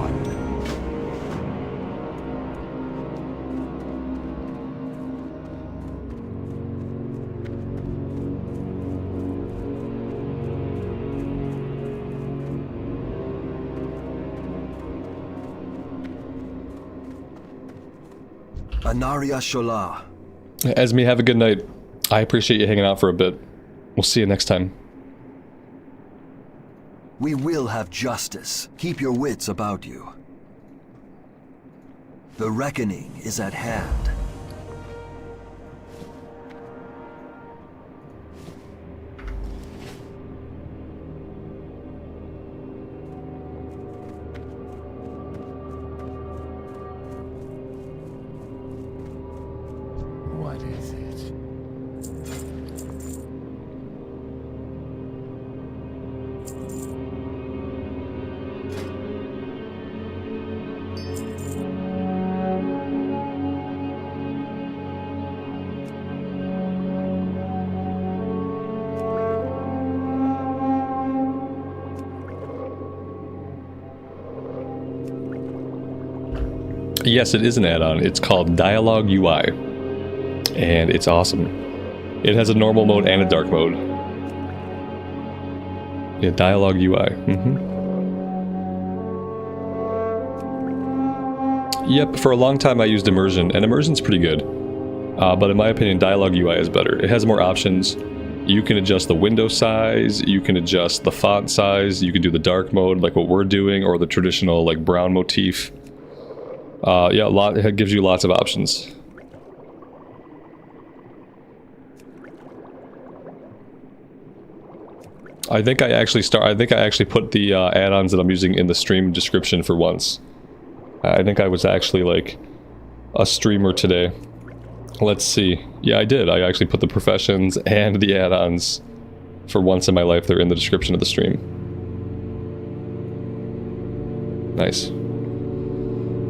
Anaria Shola. Esme, have a good night. I appreciate you hanging out for a bit. We'll see you next time. We will have justice. Keep your wits about you. The reckoning is at hand. What is it? Yes, it is an add-on. It's called Dialogue UI. And it's awesome. It has a normal mode and a dark mode. Yeah, Dialogue UI. Yep, for a long time I used Immersion, and Immersion's pretty good. But in my opinion, Dialogue UI is better. It has more options. You can adjust the window size, you can adjust the font size, you can do the dark mode like what we're doing, or the traditional like brown motif. Yeah, it gives you lots of options. I think I actually put the add-ons that I'm using in the stream description for once. I think I was actually like a streamer today. Let's see. Yeah, I did. I actually put the professions and the add-ons for once in my life. They're in the description of the stream. Nice.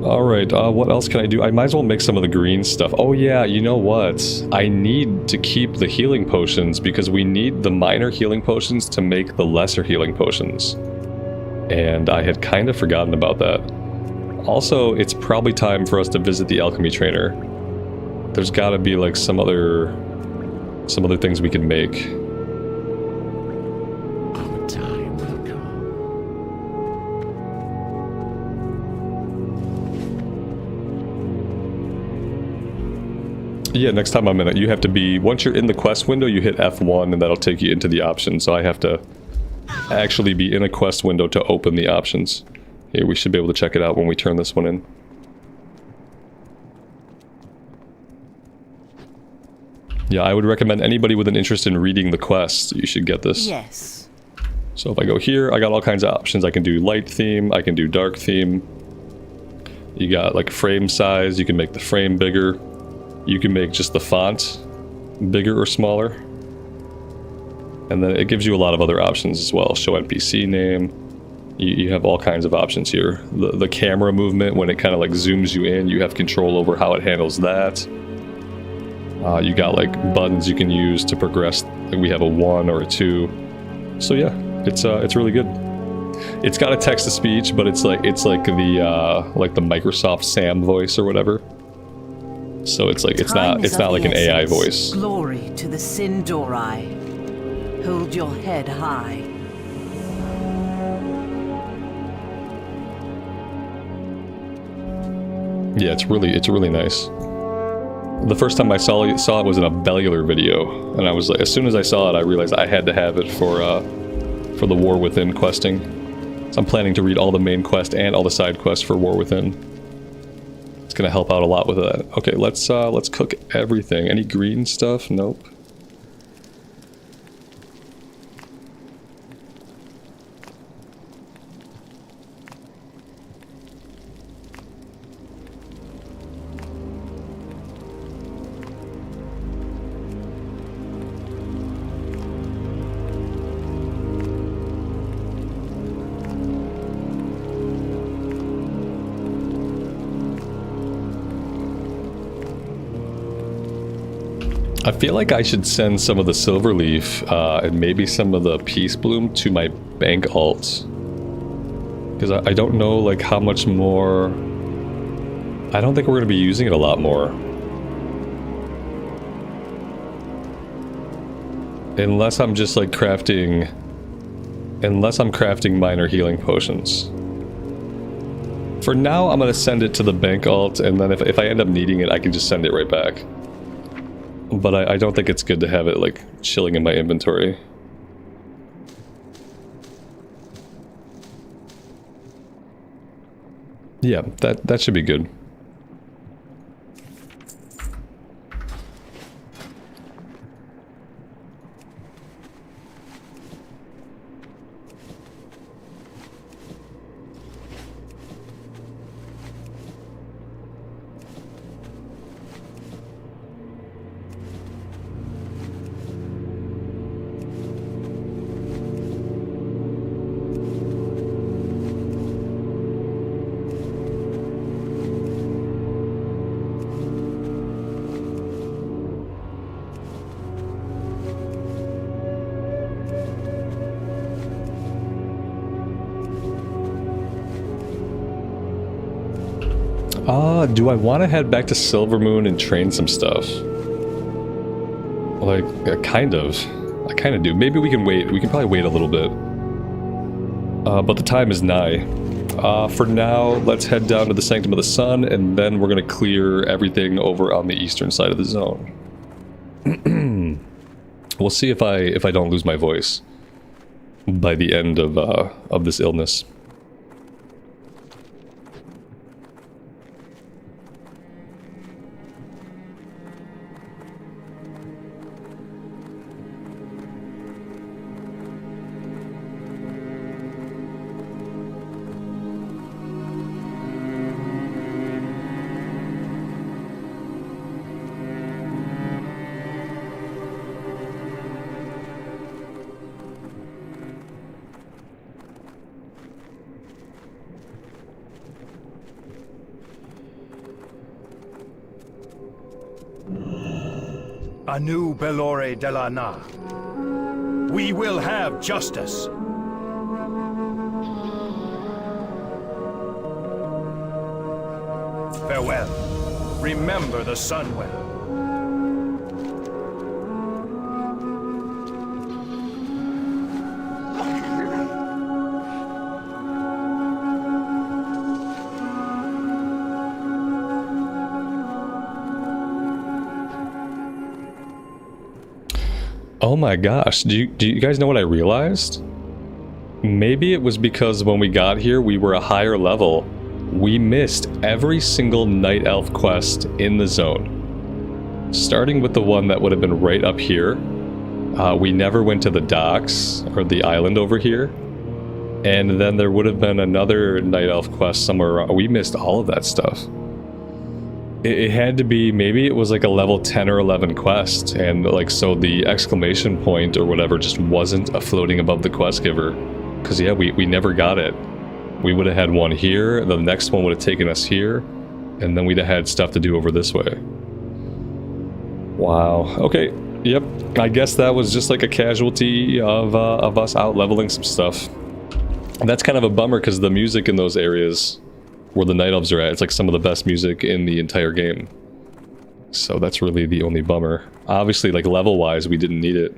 Alright, what else can I do? I might as well make some of the green stuff. Oh yeah, you know what? I need to keep the healing potions because we need the minor healing potions to make the lesser healing potions. And I had kind of forgotten about that. Also, it's probably time for us to visit the alchemy trainer. There's gotta be like some other things we can make. Our time will come. Yeah, next time I'm in it, you have to be... Once you're in the quest window, you hit F1 and that'll take you into the options. So I have to actually be in a quest window to open the options. Here, we should be able to check it out when we turn this one in. Yeah, I would recommend anybody with an interest in reading the quest, you should get this. Yes. So if I go here, I got all kinds of options. I can do light theme, I can do dark theme. You got like frame size, you can make the frame bigger. You can make just the font bigger or smaller. And then it gives you a lot of other options as well. Show NPC name. You have all kinds of options here. The camera movement, when it kind of like zooms you in, you have control over how it handles that. You got like buttons you can use to progress. Like we have a 1 or a 2. So yeah, it's really good. It's got a text-to-speech, but it's like the Microsoft Sam voice or whatever. So it's like it's not like an AI voice. Glory to the Sindorai. Hold your head high. Yeah, it's really nice. The first time I saw it was in a Bellular video, and I was like, as soon as I saw it, I realized I had to have it for the War Within questing. So I'm planning to read all the main quest and all the side quests for War Within. It's gonna help out a lot with that. Okay, let's cook everything. Any green stuff? Nope. I feel like I should send some of the Silverleaf and maybe some of the Peace Bloom to my bank alts. Because I don't know like how much more... I don't think we're going to be using it a lot more. Unless I'm just like crafting... Unless I'm crafting minor healing potions. For now, I'm going to send it to the bank alt, and then if I end up needing it, I can just send it right back. But I don't think it's good to have it like chilling in my inventory. Yeah, that should be good. Do I want to head back to Silvermoon and train some stuff? Like, kind of. I kind of do. Maybe we can wait. We can probably wait a little bit. But the time is nigh. For now, let's head down to the Sanctum of the Sun, and then we're going to clear everything over on the eastern side of the zone. We'll see if I don't lose my voice by the end of this illness. Anu Belore de la Na. We will have justice. Farewell. Remember the Sunwell. Oh my gosh, do you guys know what I realized? Maybe it was because when we got here we were a higher level. We missed every single Night Elf quest in the zone. Starting with the one that would have been right up here. We never went to the docks, or the island over here. And then there would have been another Night Elf quest somewhere around. We missed all of that stuff. It had to be, maybe it was like a level 10 or 11 quest, and like so the exclamation point or whatever just wasn't floating above the quest giver. Because yeah, we never got it. We would have had one here, the next one would have taken us here, and then we'd have had stuff to do over this way. Wow. Okay. Yep. I guess that was just like a casualty of us out leveling some stuff. And that's kind of a bummer because the music in those areas where the Night Elves are at, it's like some of the best music in the entire game. So that's really the only bummer. Obviously, like level-wise, we didn't need it.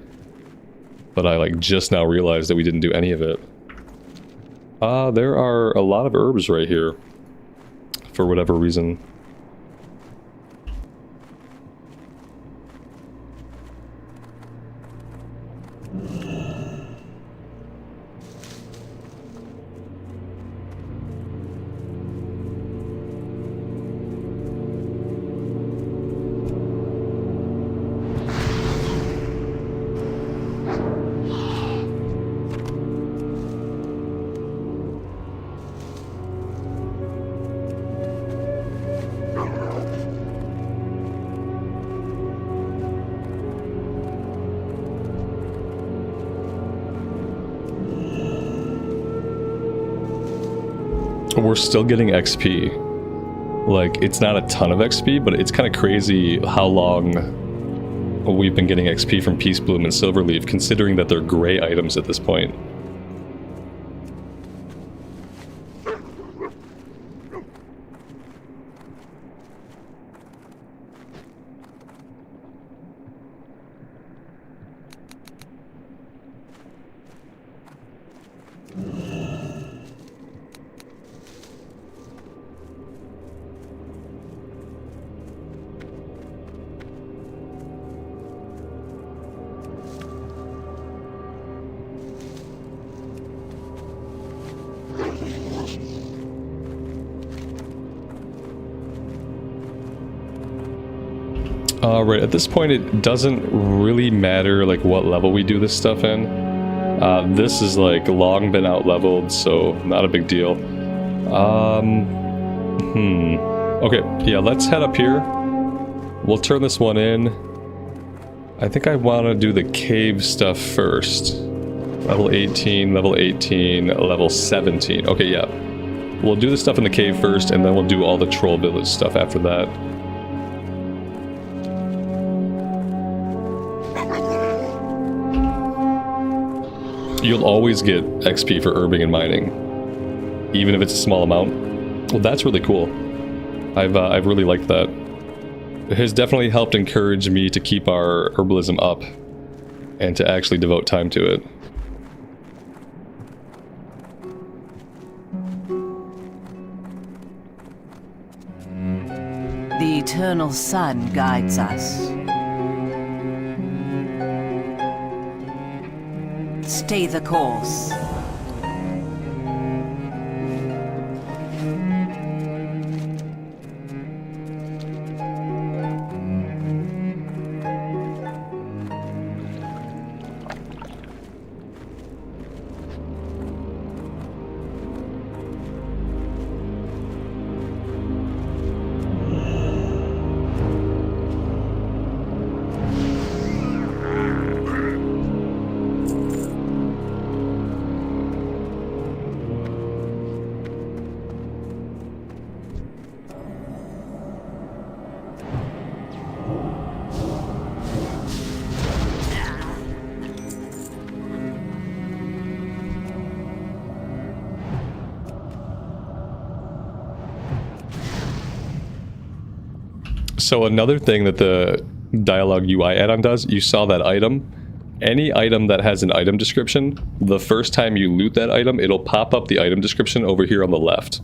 But I like just now realized that we didn't do any of it. There are a lot of herbs right here. For whatever reason. We're still getting XP. Like, it's not a ton of XP, but it's kind of crazy how long we've been getting XP from Peace Bloom and Silverleaf, considering that they're gray items at this point. Right, at this point it doesn't really matter like what level we do this stuff in. This is like long been out leveled, so not a big deal. Okay, yeah, let's head up here. We'll turn this one in. I think I want to do the cave stuff first. Level 18, level 18, level 17. Okay, yeah. We'll do the stuff in the cave first, and then we'll do all the troll village stuff after that. You'll always get XP for herbing and mining, even if it's a small amount. Well, that's really cool. I've really liked that. It has definitely helped encourage me to keep our herbalism up and to actually devote time to it. The eternal sun guides us. Stay the course. So another thing that the dialogue UI add-on does, you saw that item. Any item that has an item description, the first time you loot that item, it'll pop up the item description over here on the left.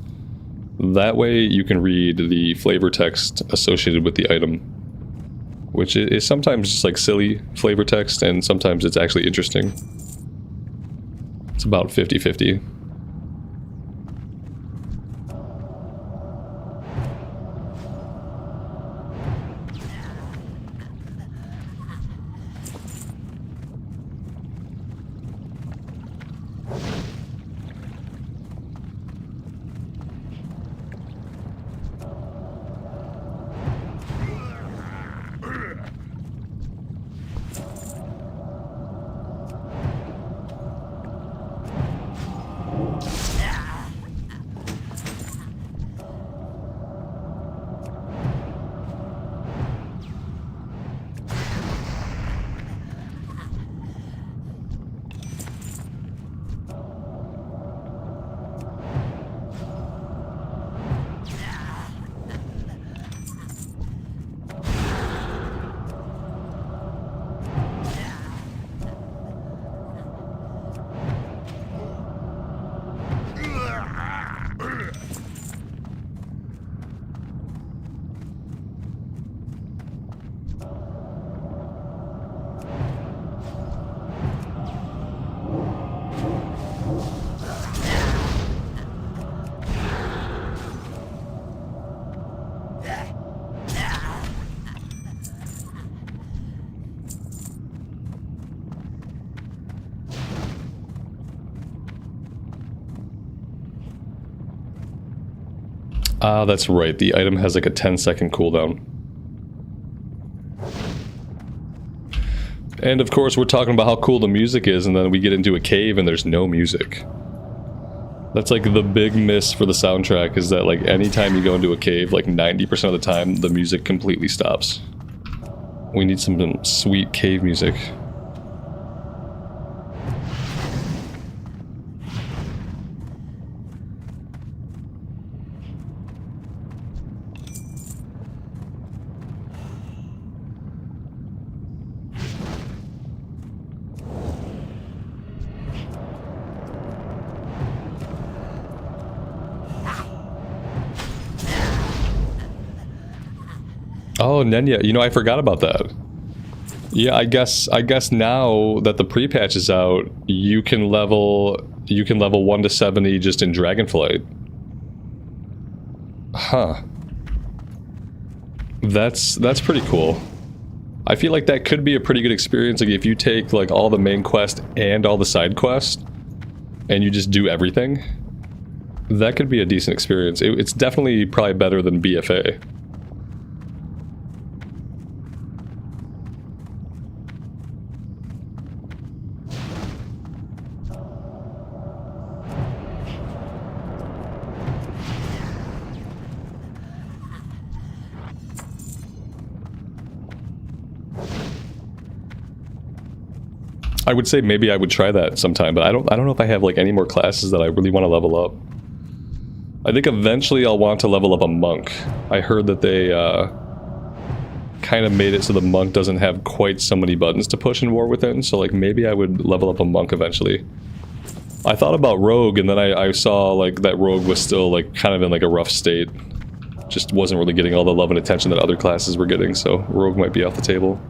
That way you can read the flavor text associated with the item, which is sometimes just like silly flavor text, and sometimes it's actually interesting. It's about 50-50. Ah, that's right. The item has like a 10-second cooldown. And of course, we're talking about how cool the music is, and then we get into a cave and there's no music. That's like the big miss for the soundtrack, is that like anytime you go into a cave, like 90% of the time, the music completely stops. We need some sweet cave music. Oh, Nenya, you know, I forgot about that. Yeah, I guess now that the pre-patch is out, you can level 1 to 70 just in Dragonflight. Huh. That's pretty cool. I feel like that could be a pretty good experience, like if you take like all the main quest and all the side quest and you just do everything. That could be a decent experience. It's definitely probably better than BFA. I would say maybe I would try that sometime, but I don't know if I have like any more classes that I really want to level up. I think eventually I'll want to level up a monk. I heard that they kind of made it so the monk doesn't have quite so many buttons to push in War Within, so like maybe I would level up a monk eventually. I thought about rogue, and then I saw like that rogue was still like kind of in like a rough state. Just wasn't really getting all the love and attention that other classes were getting, so rogue might be off the table.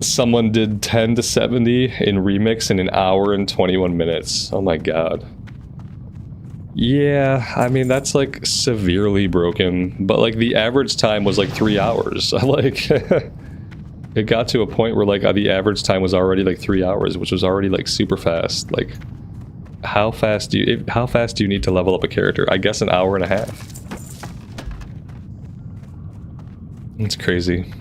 Someone did 10 to 70 in Remix in an hour and 21 minutes. Oh my god. Yeah, I mean, that's like severely broken. But like the average time was like 3 hours. Like, it got to a point where like the average time was already like 3 hours, which was already like super fast. Like, how fast do you need to level up a character? I guess an hour and a half. It's crazy.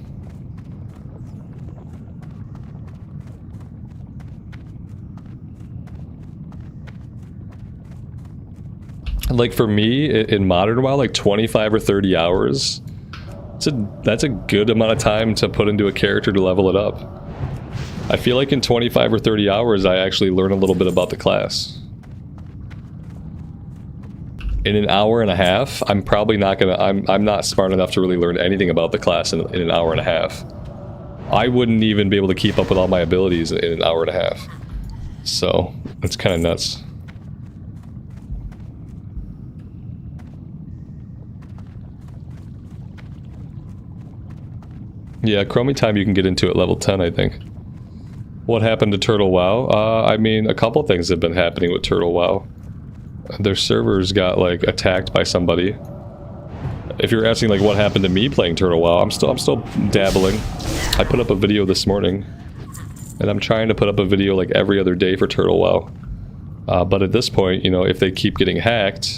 Like for me, in Modern WoW, like 25 or 30 hours, that's a good amount of time to put into a character to level it up. I feel like in 25 or 30 hours, I actually learn a little bit about the class. In an hour and a half, I'm probably not gonna, I'm not smart enough to really learn anything about the class in an hour and a half. I wouldn't even be able to keep up with all my abilities in an hour and a half. So, it's kind of nuts. Yeah, Chromie time you can get into at level 10, I think. What happened to Turtle WoW? I mean, a couple things have been happening with Turtle WoW. Their servers got, like, attacked by somebody. If you're asking, like, what happened to me playing Turtle WoW, I'm still dabbling. I put up a video this morning. And I'm trying to put up a video, like, every other day for Turtle WoW. But at this point, you know, if they keep getting hacked...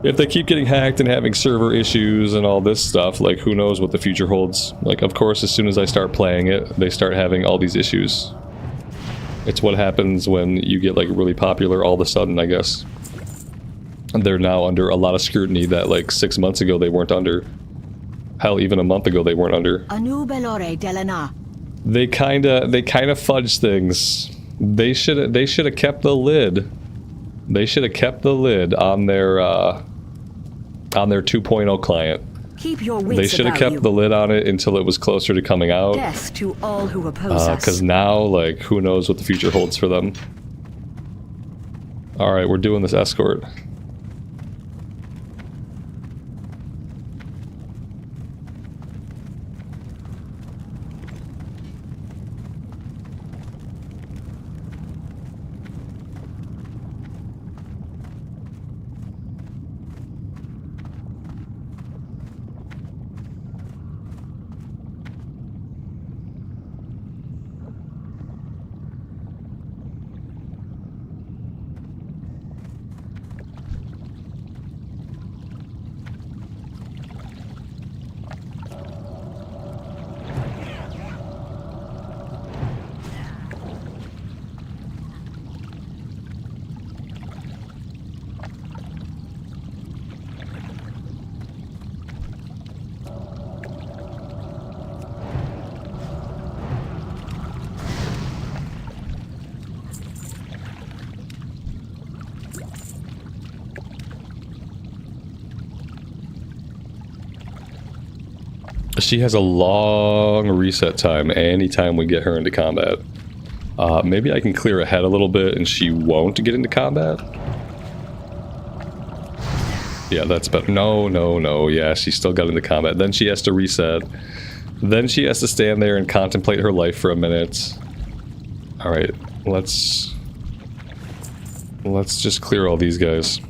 If they keep getting hacked and having server issues and all this stuff, like, who knows what the future holds. Like, of course, as soon as I start playing it, they start having all these issues. It's what happens when you get, like, really popular all of a sudden, I guess. And they're now under a lot of scrutiny that, like, 6 months ago they weren't under. Hell, even a month ago they weren't under. They kinda fudged things. They should have kept the lid. They should have kept the lid on their 2.0 client. Keep your wits they should have kept the lid on it until it was closer to coming out. Death to all who oppose us. Because now, like, who knows what the future holds for them. Alright, we're doing this escort. She has a long reset time anytime we get her into combat. Maybe I can clear ahead a little bit and she won't get into combat. Yeah, that's better. No, no, no. Yeah, she still got into combat. Then she has to reset. Then she has to stand there and contemplate her life for a minute. Alright, let's just clear all these guys.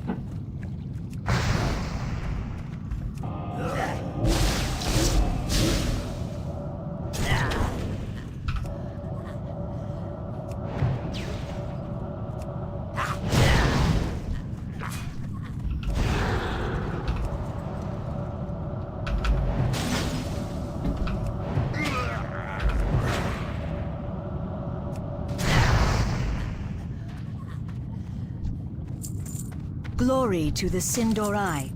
Glory to the Sindorai.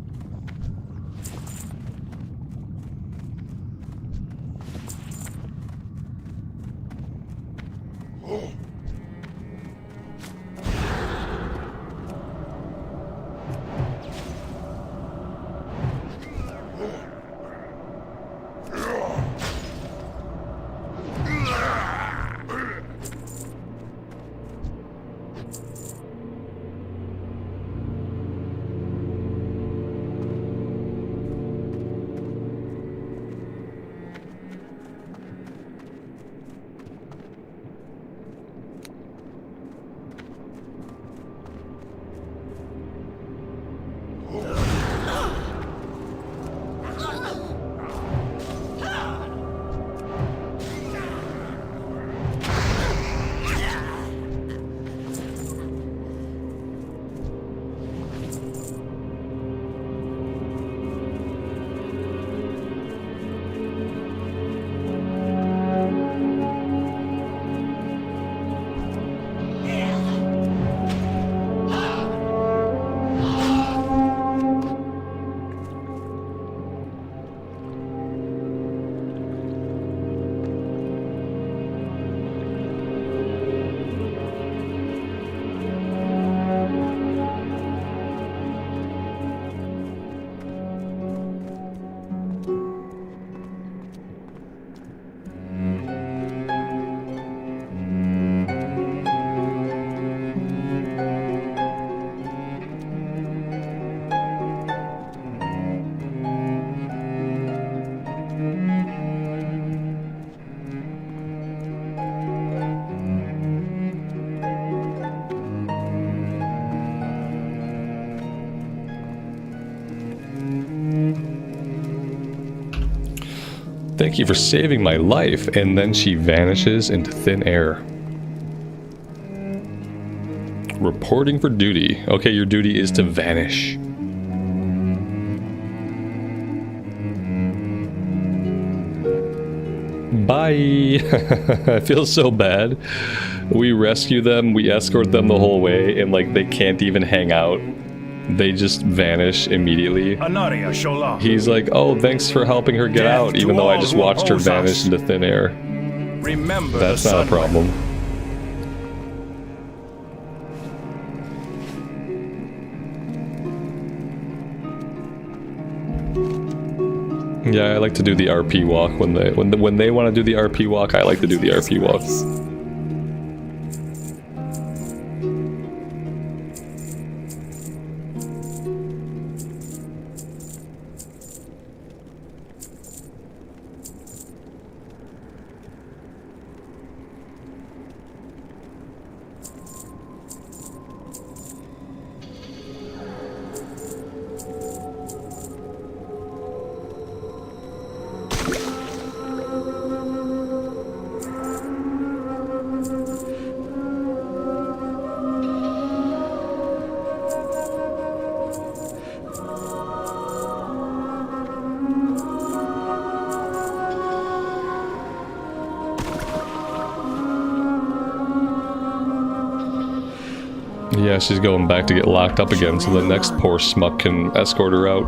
Thank you for saving my life. And then she vanishes into thin air. Reporting for duty. Okay, your duty is to vanish. Bye. I feel so bad. We rescue them, we escort them the whole way, and like they can't even hang out. They just vanish immediately. Anaria Shola. He's like, oh, thanks for helping her get out, even though I just watched her vanish into thin air. Remember, that's not a problem. Yeah, I like to do the RP walk when they want to do the RP walk. I like to do the RP walk. Yeah, she's going back to get locked up again, so the next poor smuck can escort her out.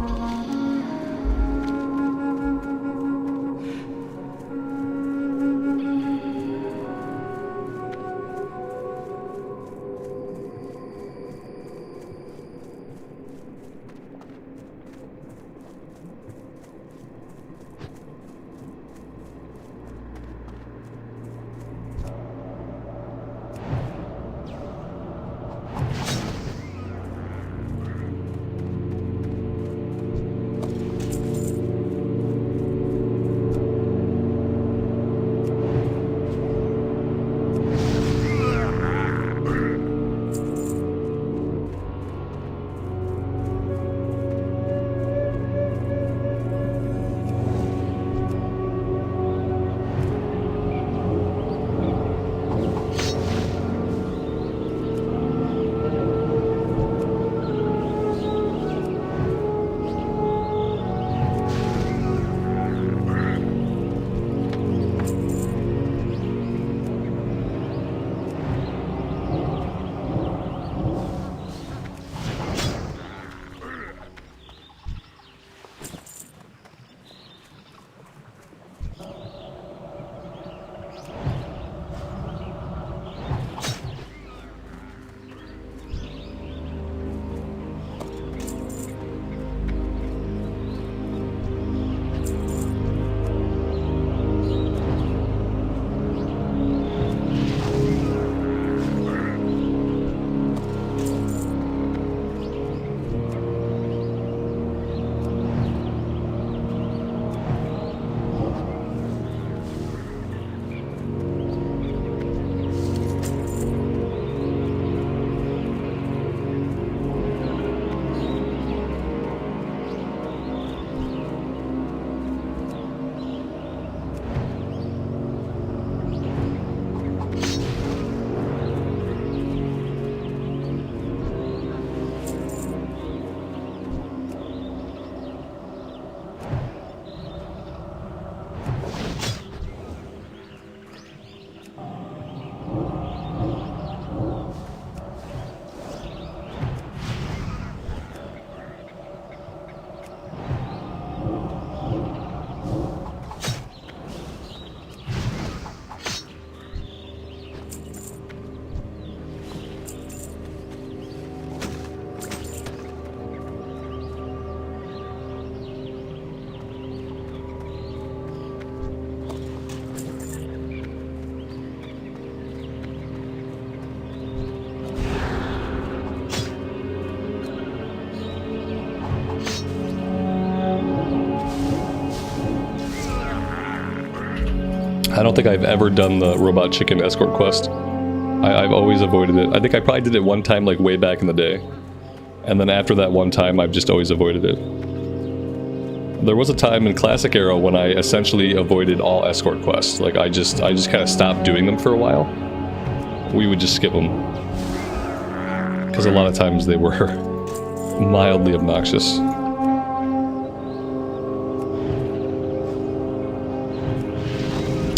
I don't think I've ever done the robot chicken escort quest. I've always avoided it. I think I probably did it one time, like way back in the day. And then after that one time, I've just always avoided it. There was a time in Classic Era when I essentially avoided all escort quests. Like, I just kind of stopped doing them for a while. We would just skip them. Because a lot of times they were mildly obnoxious.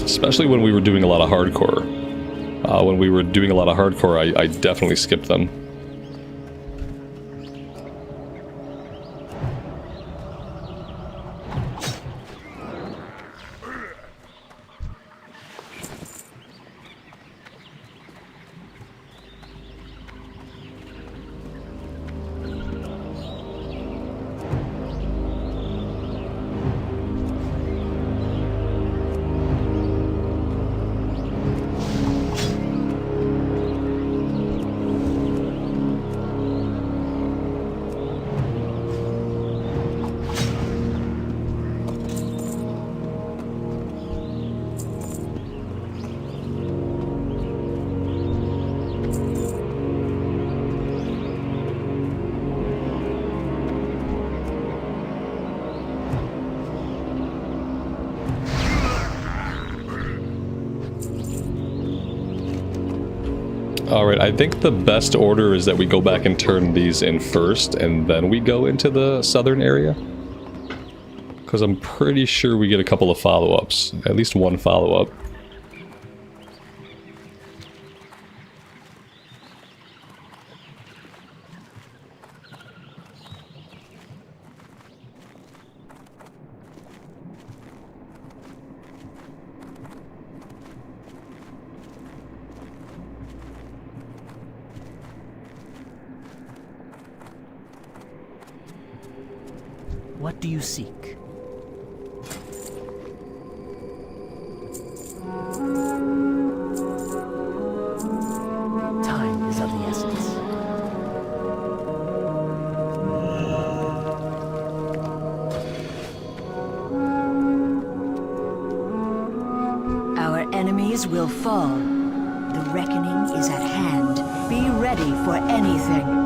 Especially when we were doing a lot of hardcore. When we were doing a lot of hardcore, I definitely skipped them. Alright, I think the best order is that we go back and turn these in first, and then we go into the southern area. Because I'm pretty sure we get a couple of follow-ups. At least one follow-up. What do you seek? Time is of the essence. Our enemies will fall. The reckoning is at hand. Be ready for anything.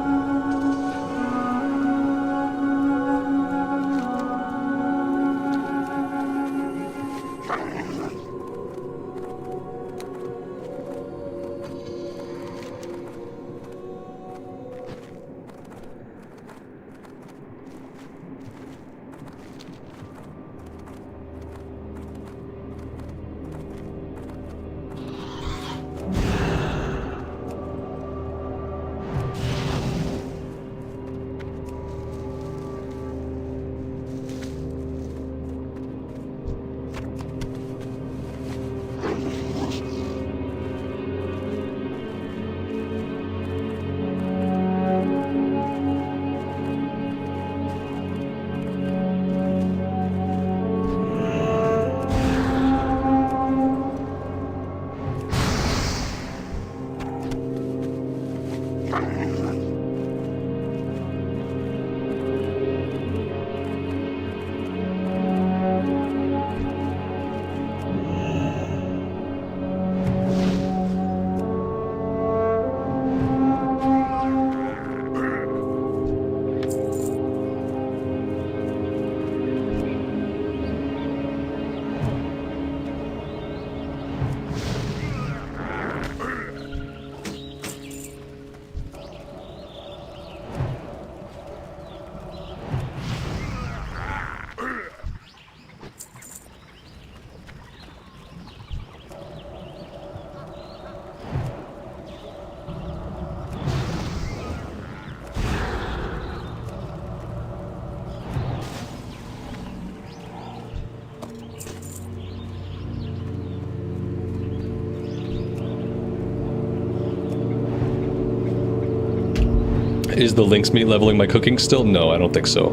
Is the lynx meat leveling my cooking still? No, I don't think so.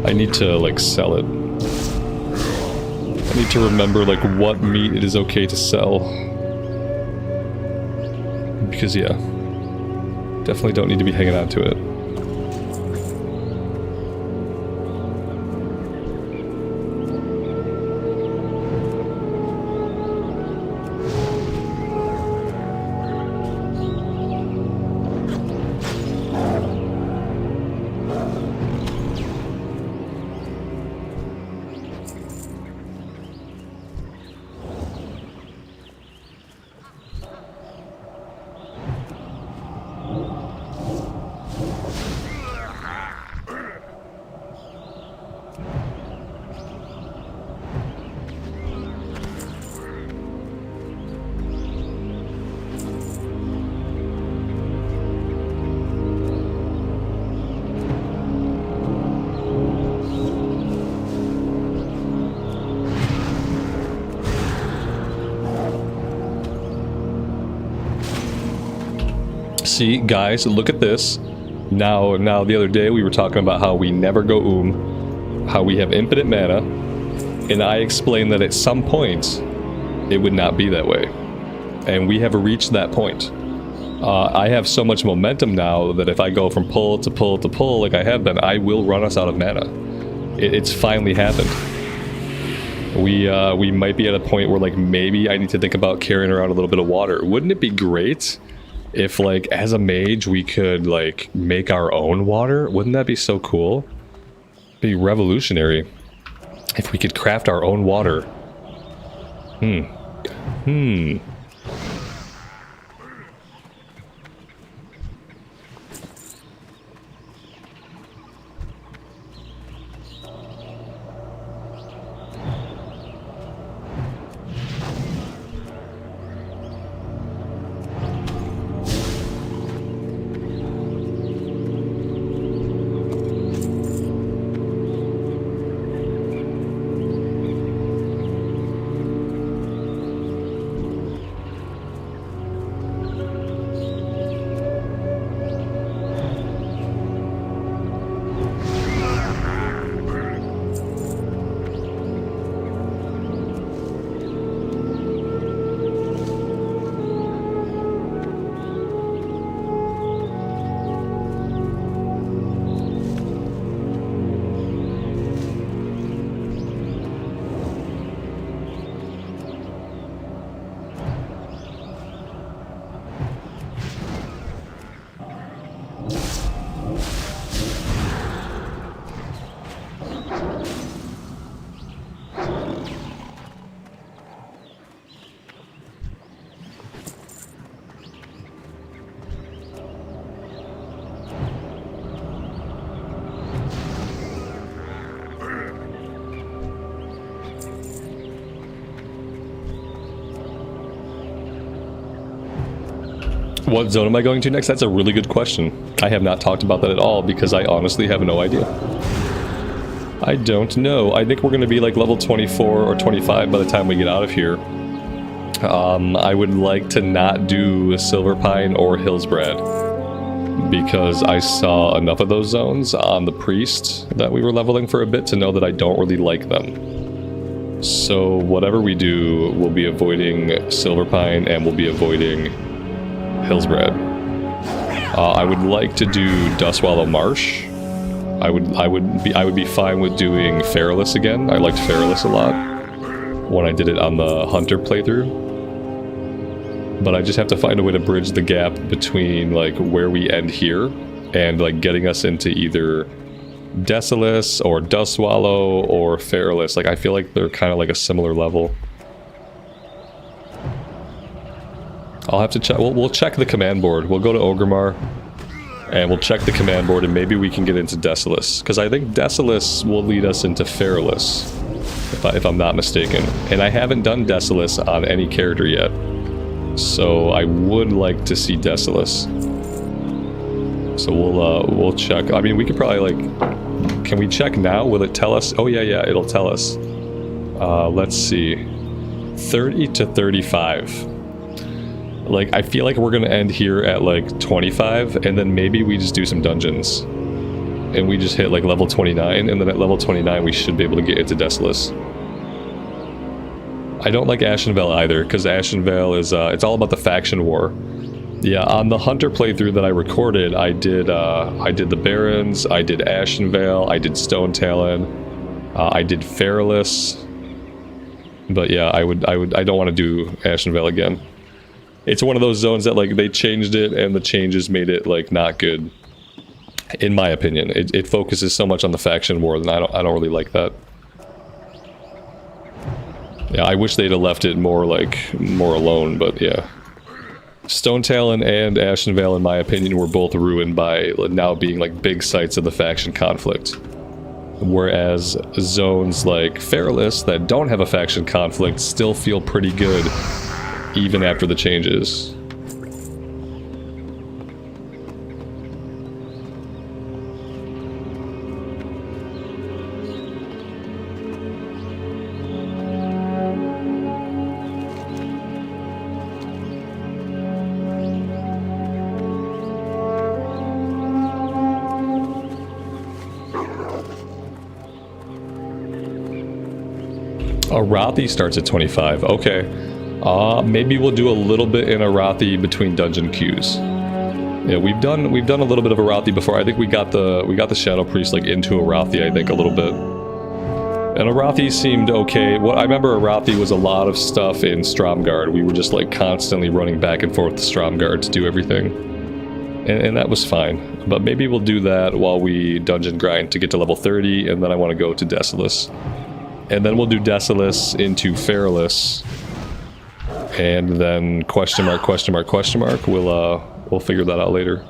I need to, like, sell it. I need to remember, like, what meat it is okay to sell. Because, yeah. Definitely don't need to be hanging on to it. See, guys, look at this. Now, the other day we were talking about how we never go how we have infinite mana, and I explained that at some point it would not be that way. And we have reached that point. I have so much momentum now that if I go from pull to pull to pull like I have been, I will run us out of mana. It's finally happened. We might be at a point where like maybe I need to think about carrying around a little bit of water. Wouldn't it be great if like as a mage we could like make our own water? Wouldn't that be so cool? It'd be revolutionary if we could craft our own water. What zone am I going to next? That's a really good question. I have not talked about that at all because I honestly have no idea. I don't know. I think we're going to be like level 24 or 25 by the time we get out of here. I would like to not do Silverpine or Hillsbrad because I saw enough of those zones on the Priest that we were leveling for a bit to know that I don't really like them. So whatever we do, we'll be avoiding Silverpine and we'll be avoiding Hillsbrad. I would like to do Dustwallow Marsh. I would be fine with doing Feralus again. I liked Feralus a lot when I did it on the Hunter playthrough. But I just have to find a way to bridge the gap between like where we end here and like getting us into either Desolace or Dustwallow or Feralus. Like I feel like they're kind of like a similar level. I'll have to check. We'll check the command board. We'll go to Orgrimmar, and we'll check the command board, and maybe we can get into Desolace. Because I think Desolace will lead us into Feralus, if I'm not mistaken. And I haven't done Desolace on any character yet. So I would like to see Desolace. So we'll check. I mean, we could probably like... Can we check now? Will it tell us? Oh, yeah, it'll tell us. Let's see. 30 to 35. Like, I feel like we're gonna end here at, like, 25, and then maybe we just do some dungeons. And we just hit, like, level 29, and then at level 29 we should be able to get into Desolace. I don't like Ashenvale either, because Ashenvale is, it's all about the faction war. Yeah, on the Hunter playthrough that I recorded, I did the Barons, I did Ashenvale, I did Stone Talon, I did Feralus. But yeah, I don't want to do Ashenvale again. It's one of those zones that, like, they changed it, and the changes made it, like, not good. In my opinion. It focuses so much on the faction war, and I don't really like that. Yeah, I wish they'd have left it more, like, more alone, but yeah. Stone Talon and Ashenvale, in my opinion, were both ruined by now being, like, big sites of the faction conflict. Whereas zones like Feralus that don't have a faction conflict still feel pretty good even after the changes. Arathi starts at 25. Okay. Maybe we'll do a little bit in Arathi between dungeon queues. Yeah, we've done a little bit of Arathi before. I think we got the Shadow Priest like into Arathi, I think, a little bit. And Arathi seemed okay. What I remember, Arathi was a lot of stuff in Stromgarde. We were just like constantly running back and forth to Stromgarde to do everything. And that was fine. But maybe we'll do that while we dungeon grind to get to level 30, and then I want to go to Desolace. And then we'll do Desolace into Feralus. And then question mark, question mark, question mark. We'll figure that out later.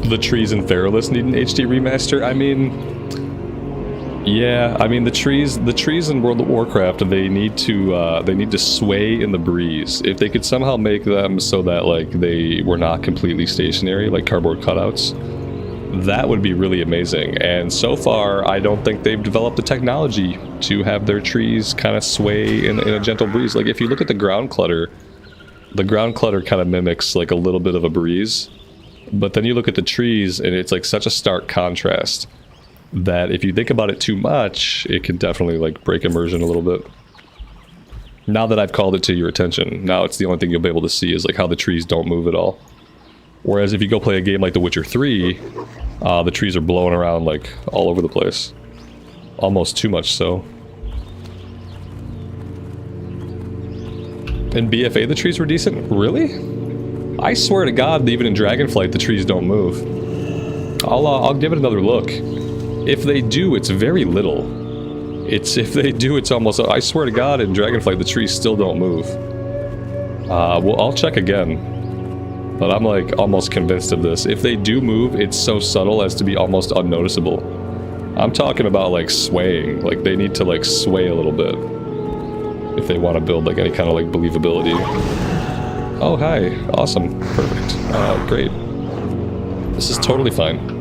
The trees in Feralus need an HD remaster. I mean, yeah. I mean, the trees in World of Warcraft, they need to sway in the breeze. If they could somehow make them so that like they were not completely stationary, like cardboard cutouts, that would be really amazing. And so far, I don't think they've developed the technology to have their trees kind of sway in a gentle breeze. Like if you look at the ground clutter kind of mimics like a little bit of a breeze. But then you look at the trees, and it's like such a stark contrast that if you think about it too much, it can definitely like break immersion a little bit. Now that I've called it to your attention, now it's the only thing you'll be able to see is like how the trees don't move at all. Whereas if you go play a game like The Witcher 3, the trees are blowing around like all over the place. Almost too much so. In BFA the trees were decent? Really? I swear to God, even in Dragonflight, the trees don't move. I'll give it another look. If they do, it's very little. If they do, it's almost... I swear to God, in Dragonflight, the trees still don't move. Well, I'll check again. But I'm like almost convinced of this. If they do move, it's so subtle as to be almost unnoticeable. I'm talking about like swaying. Like they need to like sway a little bit. If they want to build like any kind of like believability. Oh, hi. Awesome. Perfect. Great. This is totally fine.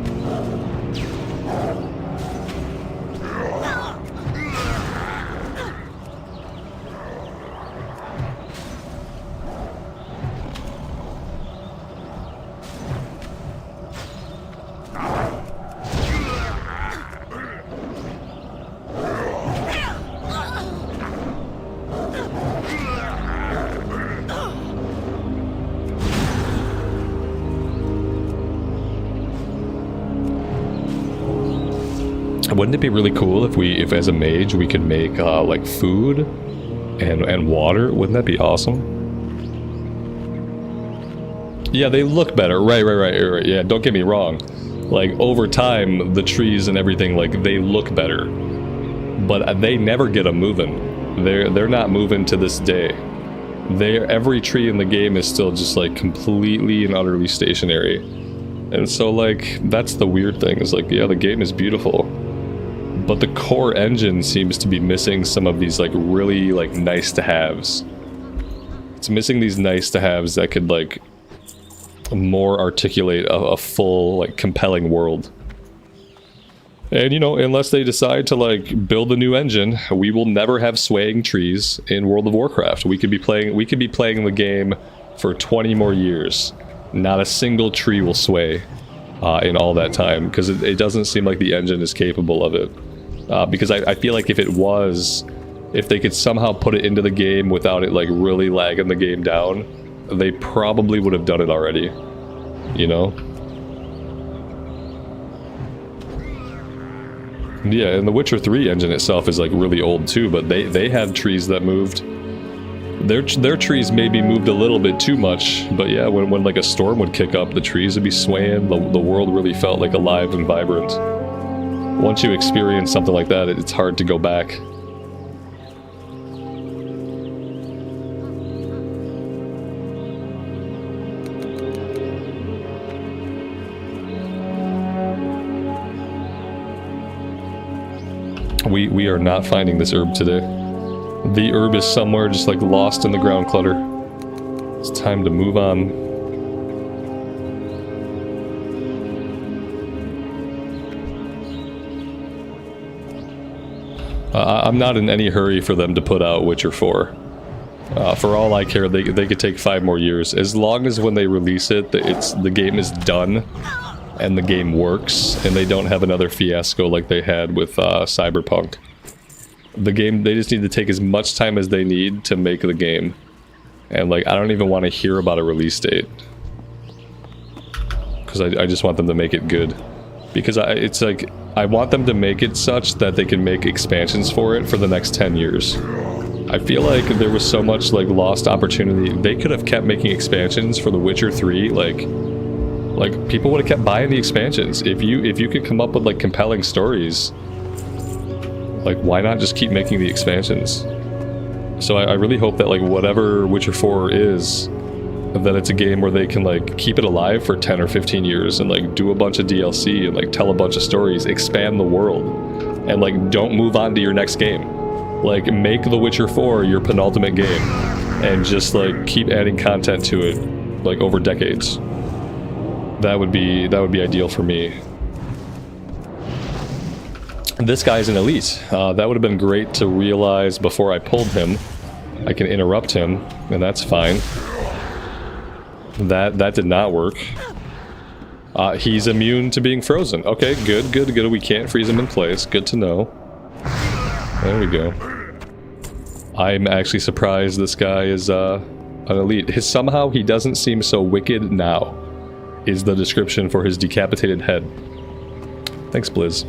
Wouldn't it be really cool if as a mage we could make like food and water? Wouldn't that be awesome? Yeah, they look better. Right. Yeah, don't get me wrong. Like over time, the trees and everything, like they look better, but they never get them moving. They're not moving to this day. Every tree in the game is still just like completely and utterly stationary. And so like that's the weird thing. Is like, yeah, the game is beautiful, but the core engine seems to be missing some of these like really like nice to haves. It's missing these nice to haves that could like more articulate a full like compelling world. And you know, unless they decide to like build a new engine, we will never have swaying trees in World of Warcraft. We could be playing the game for 20 more years. Not a single tree will sway in all that time, because it doesn't seem like the engine is capable of it. Because I feel like if they could somehow put it into the game without it like really lagging the game down, they probably would have done it already, you know? Yeah, and the Witcher 3 engine itself is like really old too, but they had trees that moved. Their trees maybe moved a little bit too much, but yeah, when like a storm would kick up, the trees would be swaying, the world really felt like alive and vibrant. Once you experience something like that, it's hard to go back. We are not finding this herb today. The herb is somewhere just like lost in the ground clutter. It's time to move on. I'm not in any hurry for them to put out Witcher 4. For all I care, they could take 5 more years. As long as when they release it, the game is done and the game works, and they don't have another fiasco like they had with Cyberpunk. The game, they just need to take as much time as they need to make the game. And like, I don't even want to hear about a release date. Because I just want them to make it good. Because it's like, I want them to make it such that they can make expansions for it for the next 10 years. I feel like there was so much like lost opportunity. They could have kept making expansions for The Witcher 3, like people would have kept buying the expansions. If you could come up with like compelling stories, like why not just keep making the expansions? So I really hope that like whatever Witcher 4 is, that it's a game where they can like keep it alive for 10 or 15 years and like do a bunch of DLC and like tell a bunch of stories, expand the world, and like don't move on to your next game. Like make The Witcher 4 your penultimate game and just like keep adding content to it like over decades. That would be ideal for me. This guy's an elite. That would have been great to realize before I pulled him. I can interrupt him, and that's fine. That did not work. He's immune to being frozen. Okay, good. We can't freeze him in place. Good to know. There we go. I'm actually surprised this guy is an elite. Somehow he doesn't seem so wicked now, is the description for his decapitated head. Thanks, Blizz.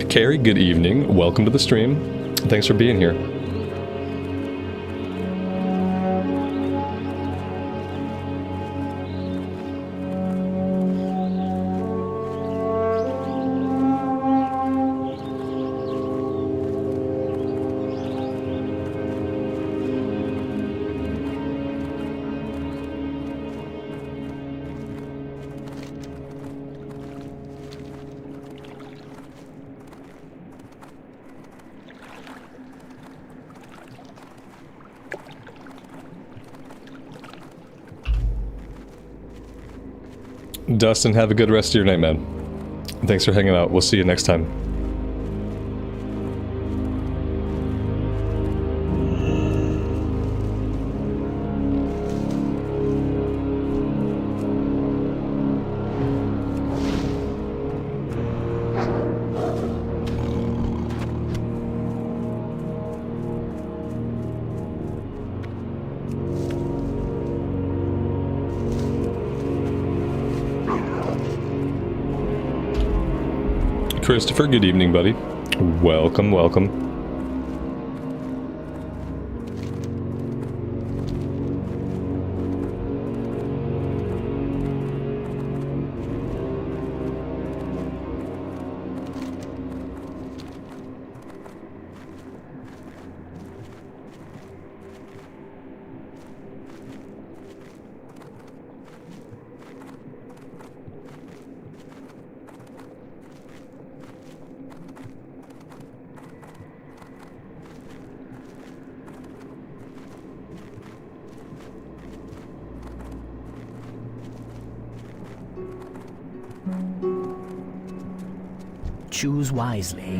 Carrie, good evening. Welcome to the stream. Thanks for being here. Dustin, have a good rest of your night, man. Thanks for hanging out. We'll see you next time. Christopher, good evening, buddy. Welcome, welcome. Choose wisely.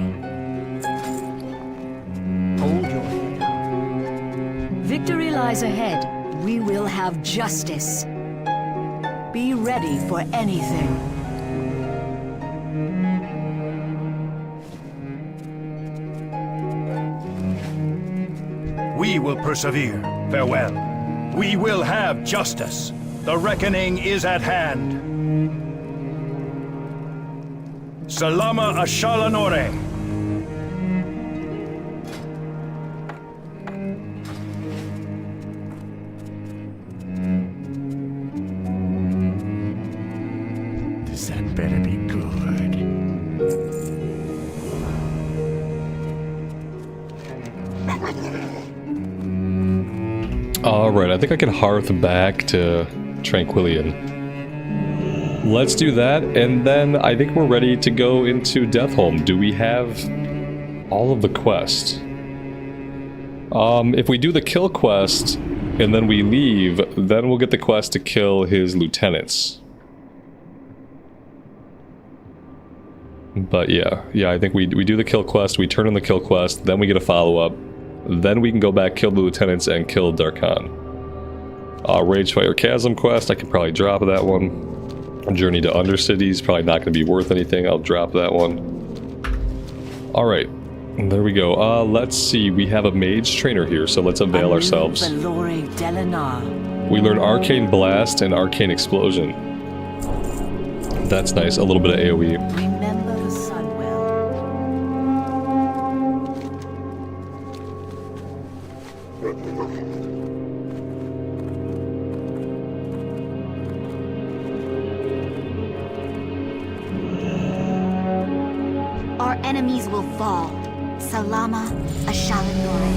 Hold your head up. Victory lies ahead. We will have justice. Be ready for anything. We will persevere. Farewell. We will have justice. The reckoning is at hand. Salama Ashalanore. Alright, I think I can hearth back to Tranquillian. Let's do that, and then I think we're ready to go into Deatholme. Do we have all of the quest? If we do the kill quest, and then we leave, then we'll get the quest to kill his lieutenants. But yeah, I think we do the kill quest, we turn in the kill quest, then we get a follow-up, then we can go back, kill the lieutenants, and kill Darkhan. Ragefire Chasm quest, I can probably drop that one. Journey to Undercities, probably not going to be worth anything, I'll drop that one. Alright, there we go. Let's see, we have a mage trainer here, so let's avail ourselves. We learn Arcane Blast and Arcane Explosion. That's nice, a little bit of AoE. Remember the sun well. Our enemies will fall. Salama Ashalanoi.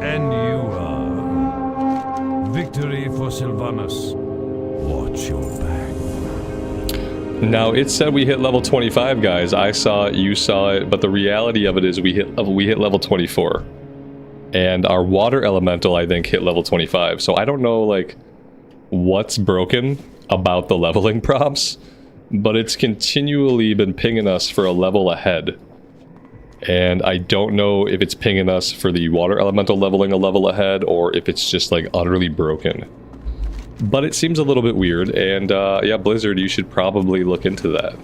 And you are. Victory for Sylvanas. Watch your back. Now, it said we hit level 25, guys. I saw it, you saw it, but the reality of it is we hit level 24. And our water elemental, I think, hit level 25. So I don't know, like, what's broken about the leveling prompts, but it's continually been pinging us for a level ahead. And I don't know if it's pinging us for the water elemental leveling a level ahead, or if it's just, like, utterly broken. But it seems a little bit weird, and yeah, Blizzard, you should probably look into that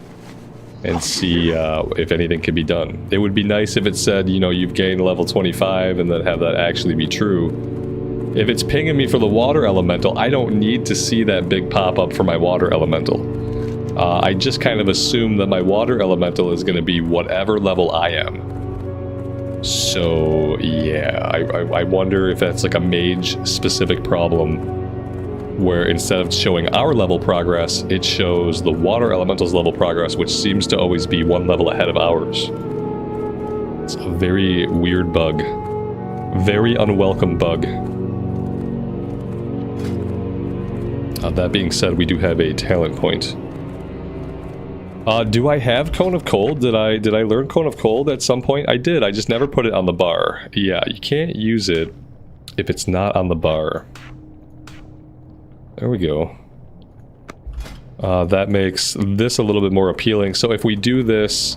and see if anything can be done. It would be nice if it said, you know, you've gained level 25 and then have that actually be true. If it's pinging me for the water elemental, I don't need to see that big pop-up for my water elemental. I just kind of assume that my water elemental is going to be whatever level I am. So, yeah, I wonder if that's like a mage-specific problem, where instead of showing our level progress, it shows the water elemental's level progress, which seems to always be one level ahead of ours. It's a very weird bug. Very unwelcome bug. That being said, we do have a talent point. Do I have Cone of Cold? Did I learn Cone of Cold at some point? I did, I just never put it on the bar. Yeah, you can't use it if it's not on the bar. There we go. That makes this a little bit more appealing. So if we do this,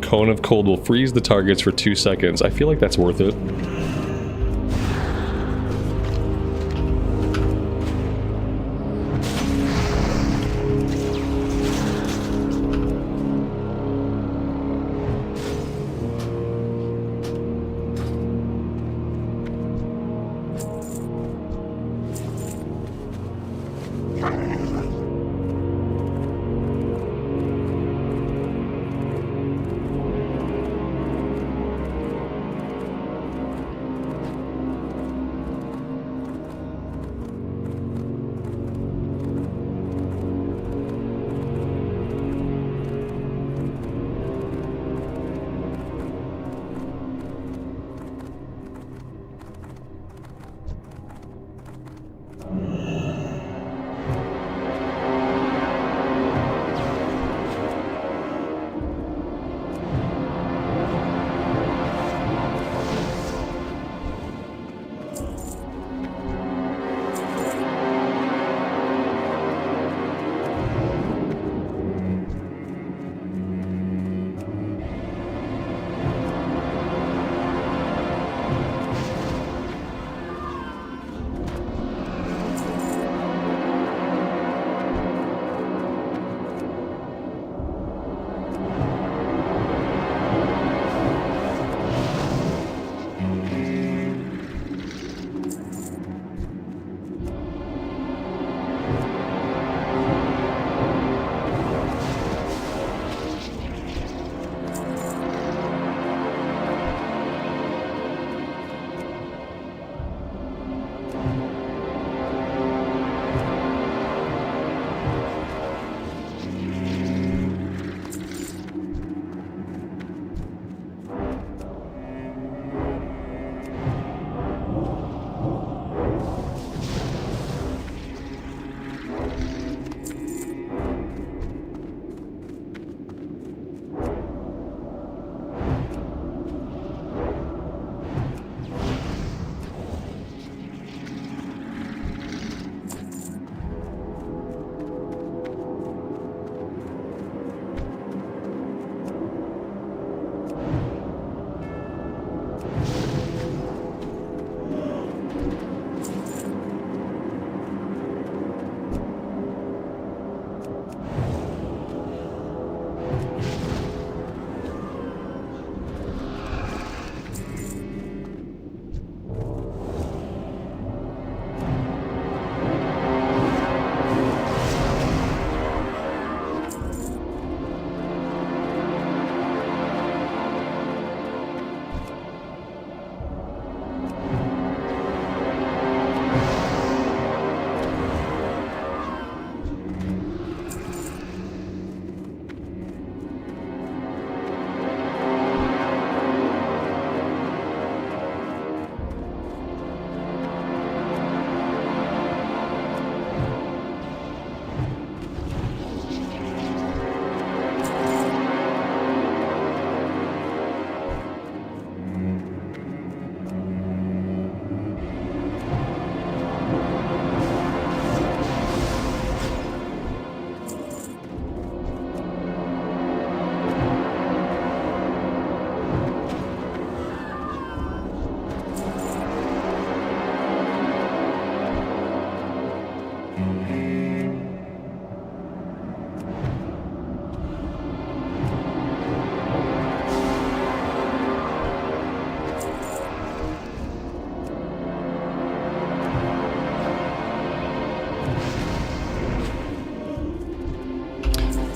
Cone of Cold will freeze the targets for 2 seconds. I feel like that's worth it.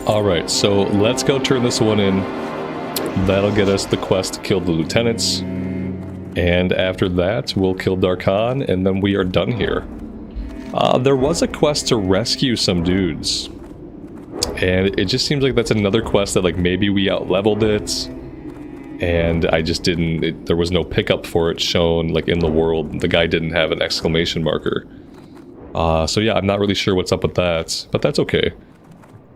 Alright, so let's go turn this one in. That'll get us the quest to kill the lieutenants. And after that, we'll kill Darkhan, and then we are done here. There was a quest to rescue some dudes. And it just seems like that's another quest that, like, maybe we out-leveled it. And I just didn't... there was no pickup for it shown, like, in the world. The guy didn't have an exclamation marker. So yeah, I'm not really sure what's up with that. But that's okay.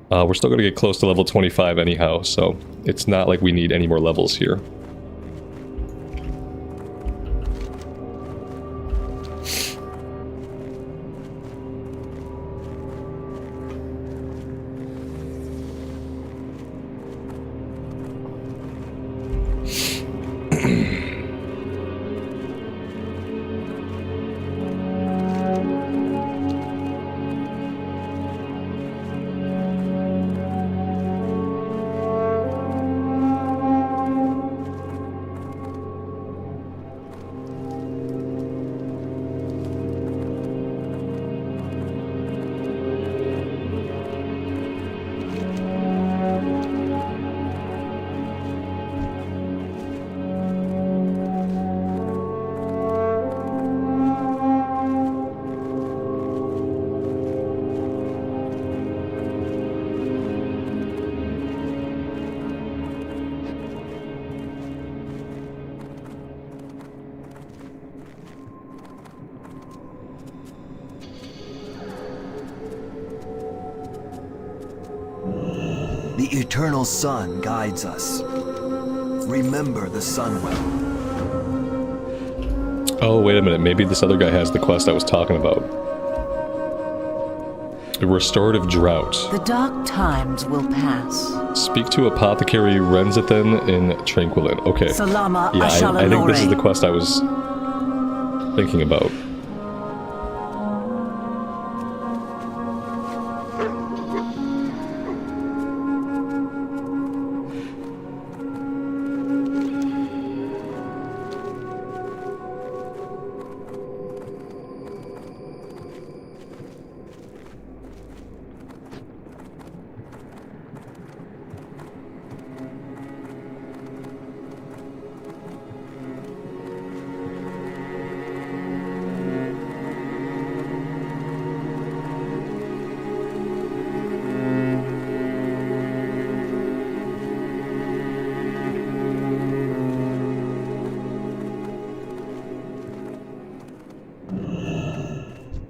We're still going to get close to level 25 anyhow, so it's not like we need any more levels here. The eternal sun guides us. Remember the sun well. Oh, wait a minute. Maybe this other guy has the quest I was talking about. A restorative drought. The dark times will pass. Speak to Apothecary Renzathan in Tranquillin. Okay. Salama Yeah, I think this is the Ashalalore. quest I was thinking about.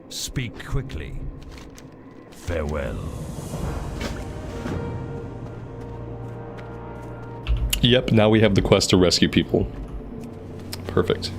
Speak quickly. Farewell. Yep, now we have the quest to rescue people. Perfect.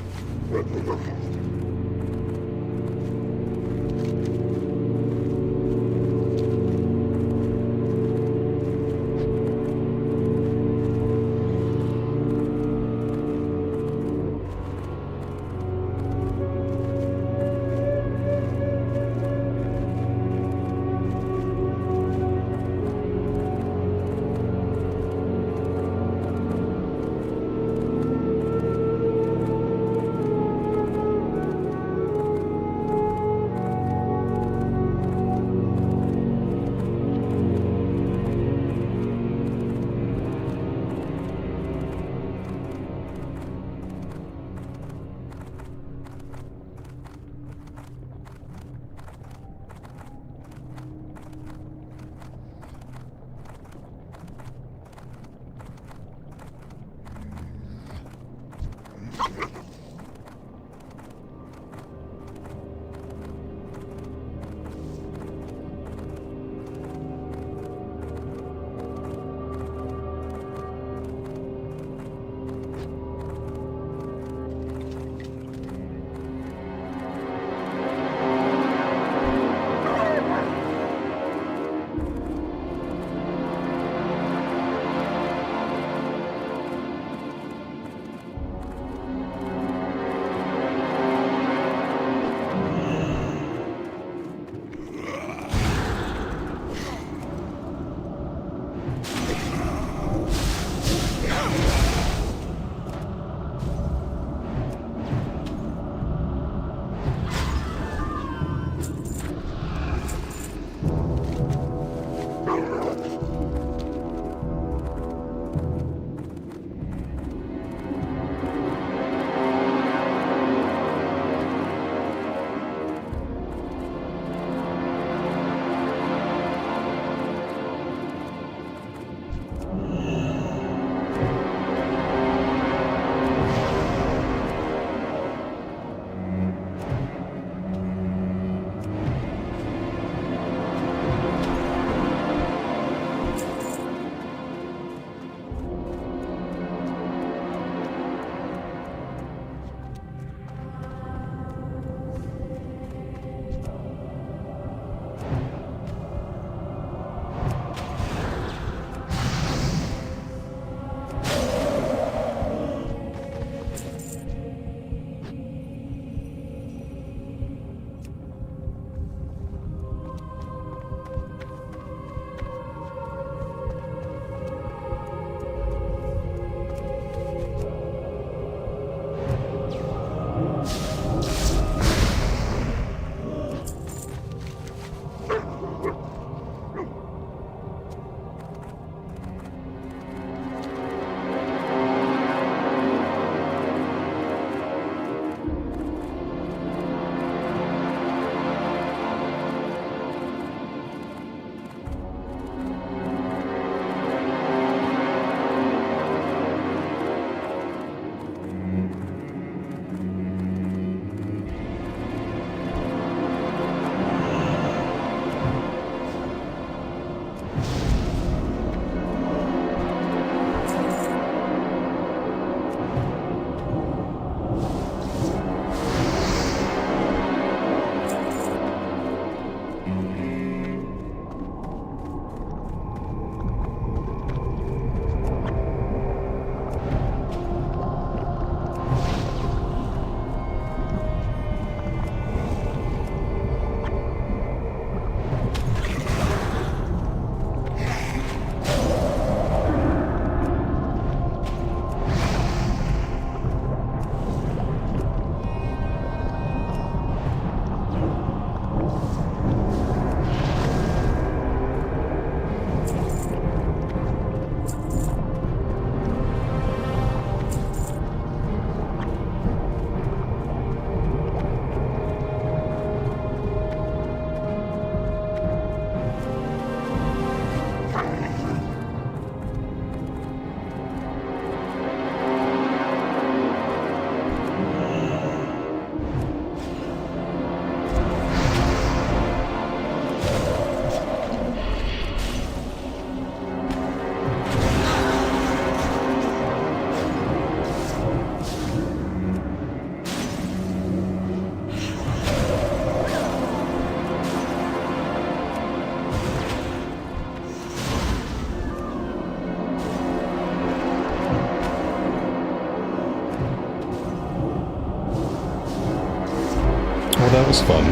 Well, that was fun.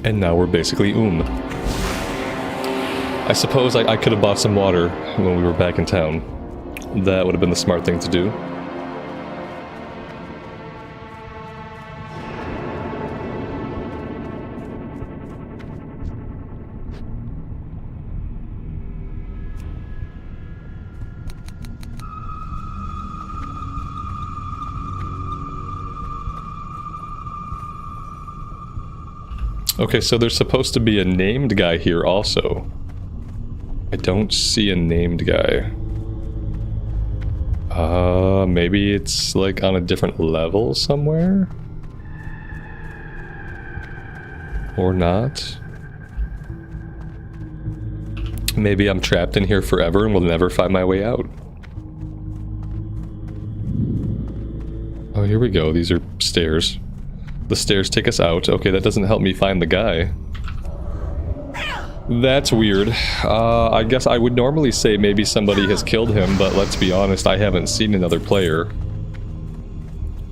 And now we're basically I suppose I could have bought some water when we were back in town. That would have been the smart thing to do. Okay, so there's supposed to be a named guy here also. I don't see a named guy. Maybe it's like on a different level somewhere? Or not? Maybe I'm trapped in here forever and will never find my way out. Oh, here we go. These are stairs. The stairs take us out. Okay, that doesn't help me find the guy. That's weird. I guess I would normally say maybe somebody has killed him, but let's be honest, I haven't seen another player.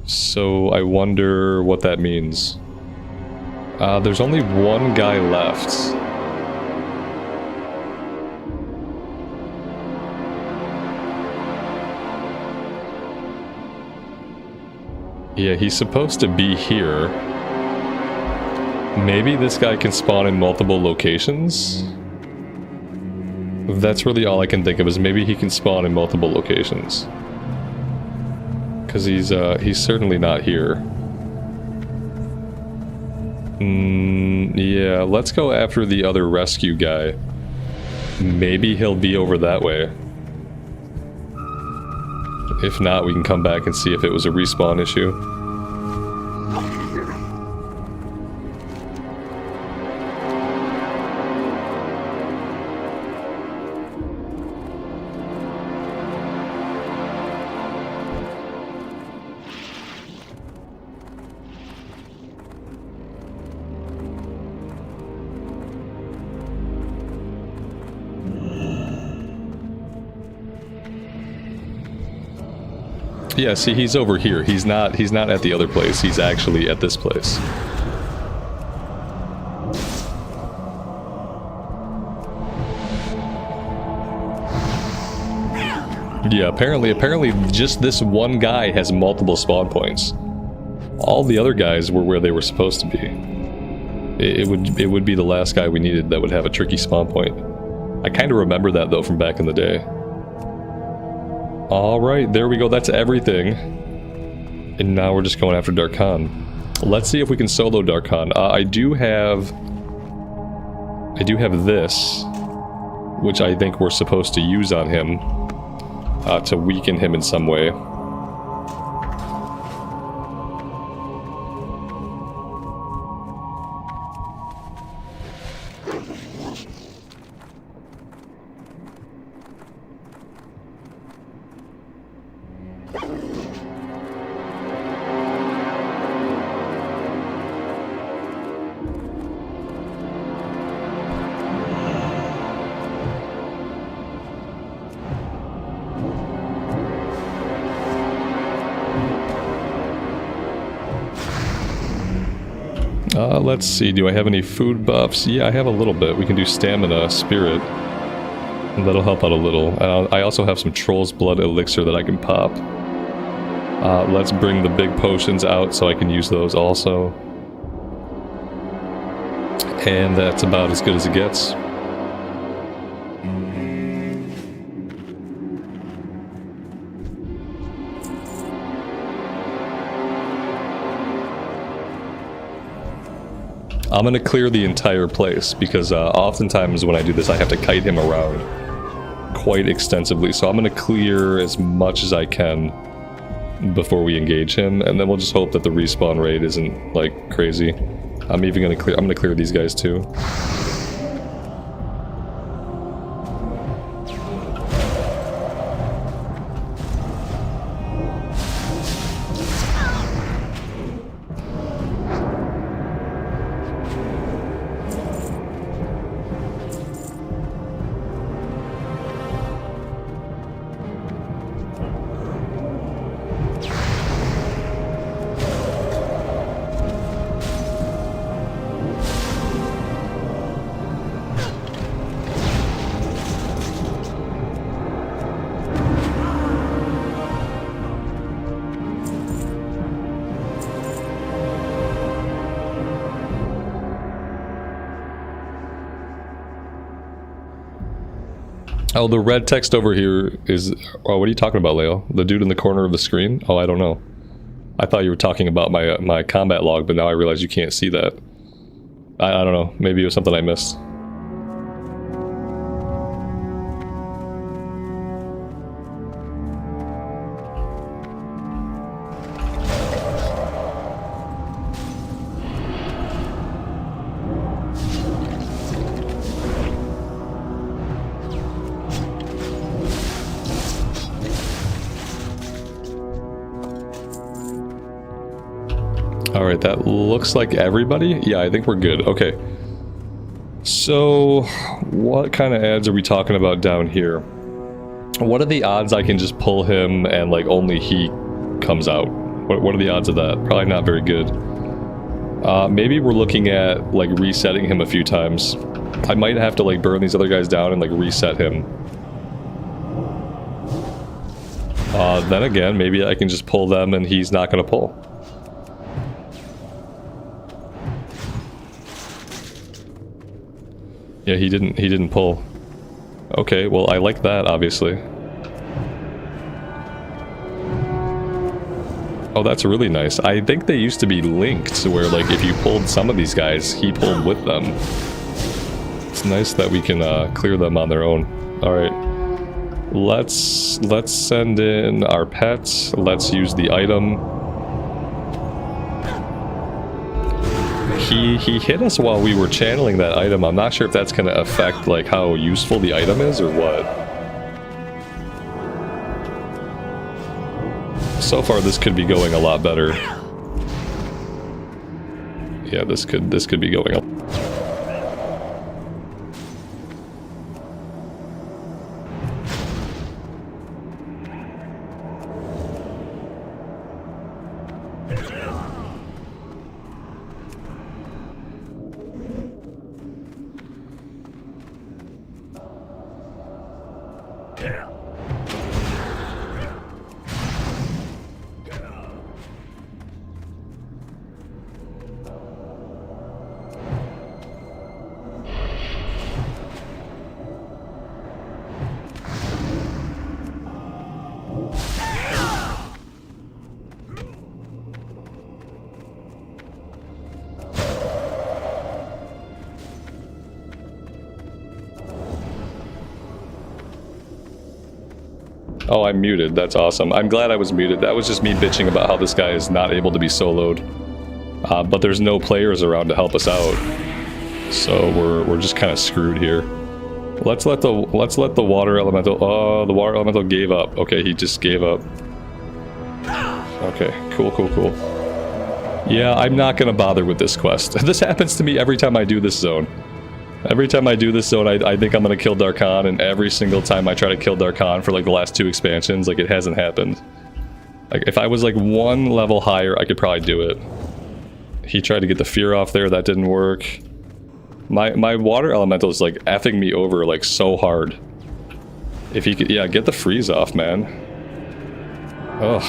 So I wonder what that means. There's only one guy left. Yeah, he's supposed to be here. Maybe this guy can spawn in multiple locations? That's really all I can think of, is maybe he can spawn in multiple locations. Because he's certainly not here. Yeah, let's go after the other rescue guy. Maybe he'll be over that way. If not, we can come back and see if it was a respawn issue. Yeah, see, he's over here. He's not at the other place. He's actually at this place. Yeah, apparently just this one guy has multiple spawn points. All the other guys were where they were supposed to be. It would be the last guy we needed that would have a tricky spawn point. I kind of remember that though from back in the day. Alright, there we go, that's everything. And now we're just going after Darkhan. Let's see if we can solo Darkhan. I do have this, which I think we're supposed to use on him, to weaken him in some way. Let's see, do I have any food buffs? Yeah, I have a little bit. We can do stamina, spirit. That'll help out a little. I also have some Troll's Blood elixir that I can pop. Let's bring the big potions out so I can use those also. And that's about as good as it gets. I'm gonna clear the entire place, because oftentimes when I do this I have to kite him around quite extensively, so I'm gonna clear as much as I can before we engage him, and then we'll just hope that the respawn rate isn't, like, crazy. I'm gonna clear these guys too. Oh, the red text over here is... Oh, what are you talking about, Leo? The dude in the corner of the screen? Oh, I don't know. I thought you were talking about my combat log, but now I realize you can't see that. I don't know. Maybe it was something I missed. Alright, that looks like everybody? Yeah, I think we're good. Okay. So, what kind of ads are we talking about down here? What are the odds I can just pull him and, like, only he comes out? What are the odds of that? Probably not very good. Maybe we're looking at, like, resetting him a few times. I might have to, like, burn these other guys down and, like, reset him. Then again, maybe I can just pull them and he's not gonna pull. Yeah, he didn't pull. Okay, well, I like that, obviously. Oh, that's really nice. I think they used to be linked, where, like, if you pulled some of these guys, he pulled with them. It's nice that we can clear them on their own. Alright. Let's send in our pets. Let's use the item. He hit us while we were channeling that item. I'm not sure if that's going to affect, like, how useful the item is or what. So far, this could be going a lot better. Yeah, this could be going up. Oh, I'm muted. That's awesome. I'm glad I was muted. That was just me bitching about how this guy is not able to be soloed. But there's no players around to help us out. So we're just kind of screwed here. Let's let the water elemental... Oh, the water elemental gave up. Okay, he just gave up. Okay, cool. Yeah, I'm not gonna bother with this quest. This happens to me every time I do this zone. Every time I do this zone, I think I'm gonna kill Darkon, and every single time I try to kill Darkon for, like, the last 2 expansions, like, it hasn't happened. Like, if I was, like, 1 level higher, I could probably do it. He tried to get the fear off there, that didn't work. My water elemental is, like, effing me over, like, so hard. If he could... Yeah, get the freeze off, man. Ugh.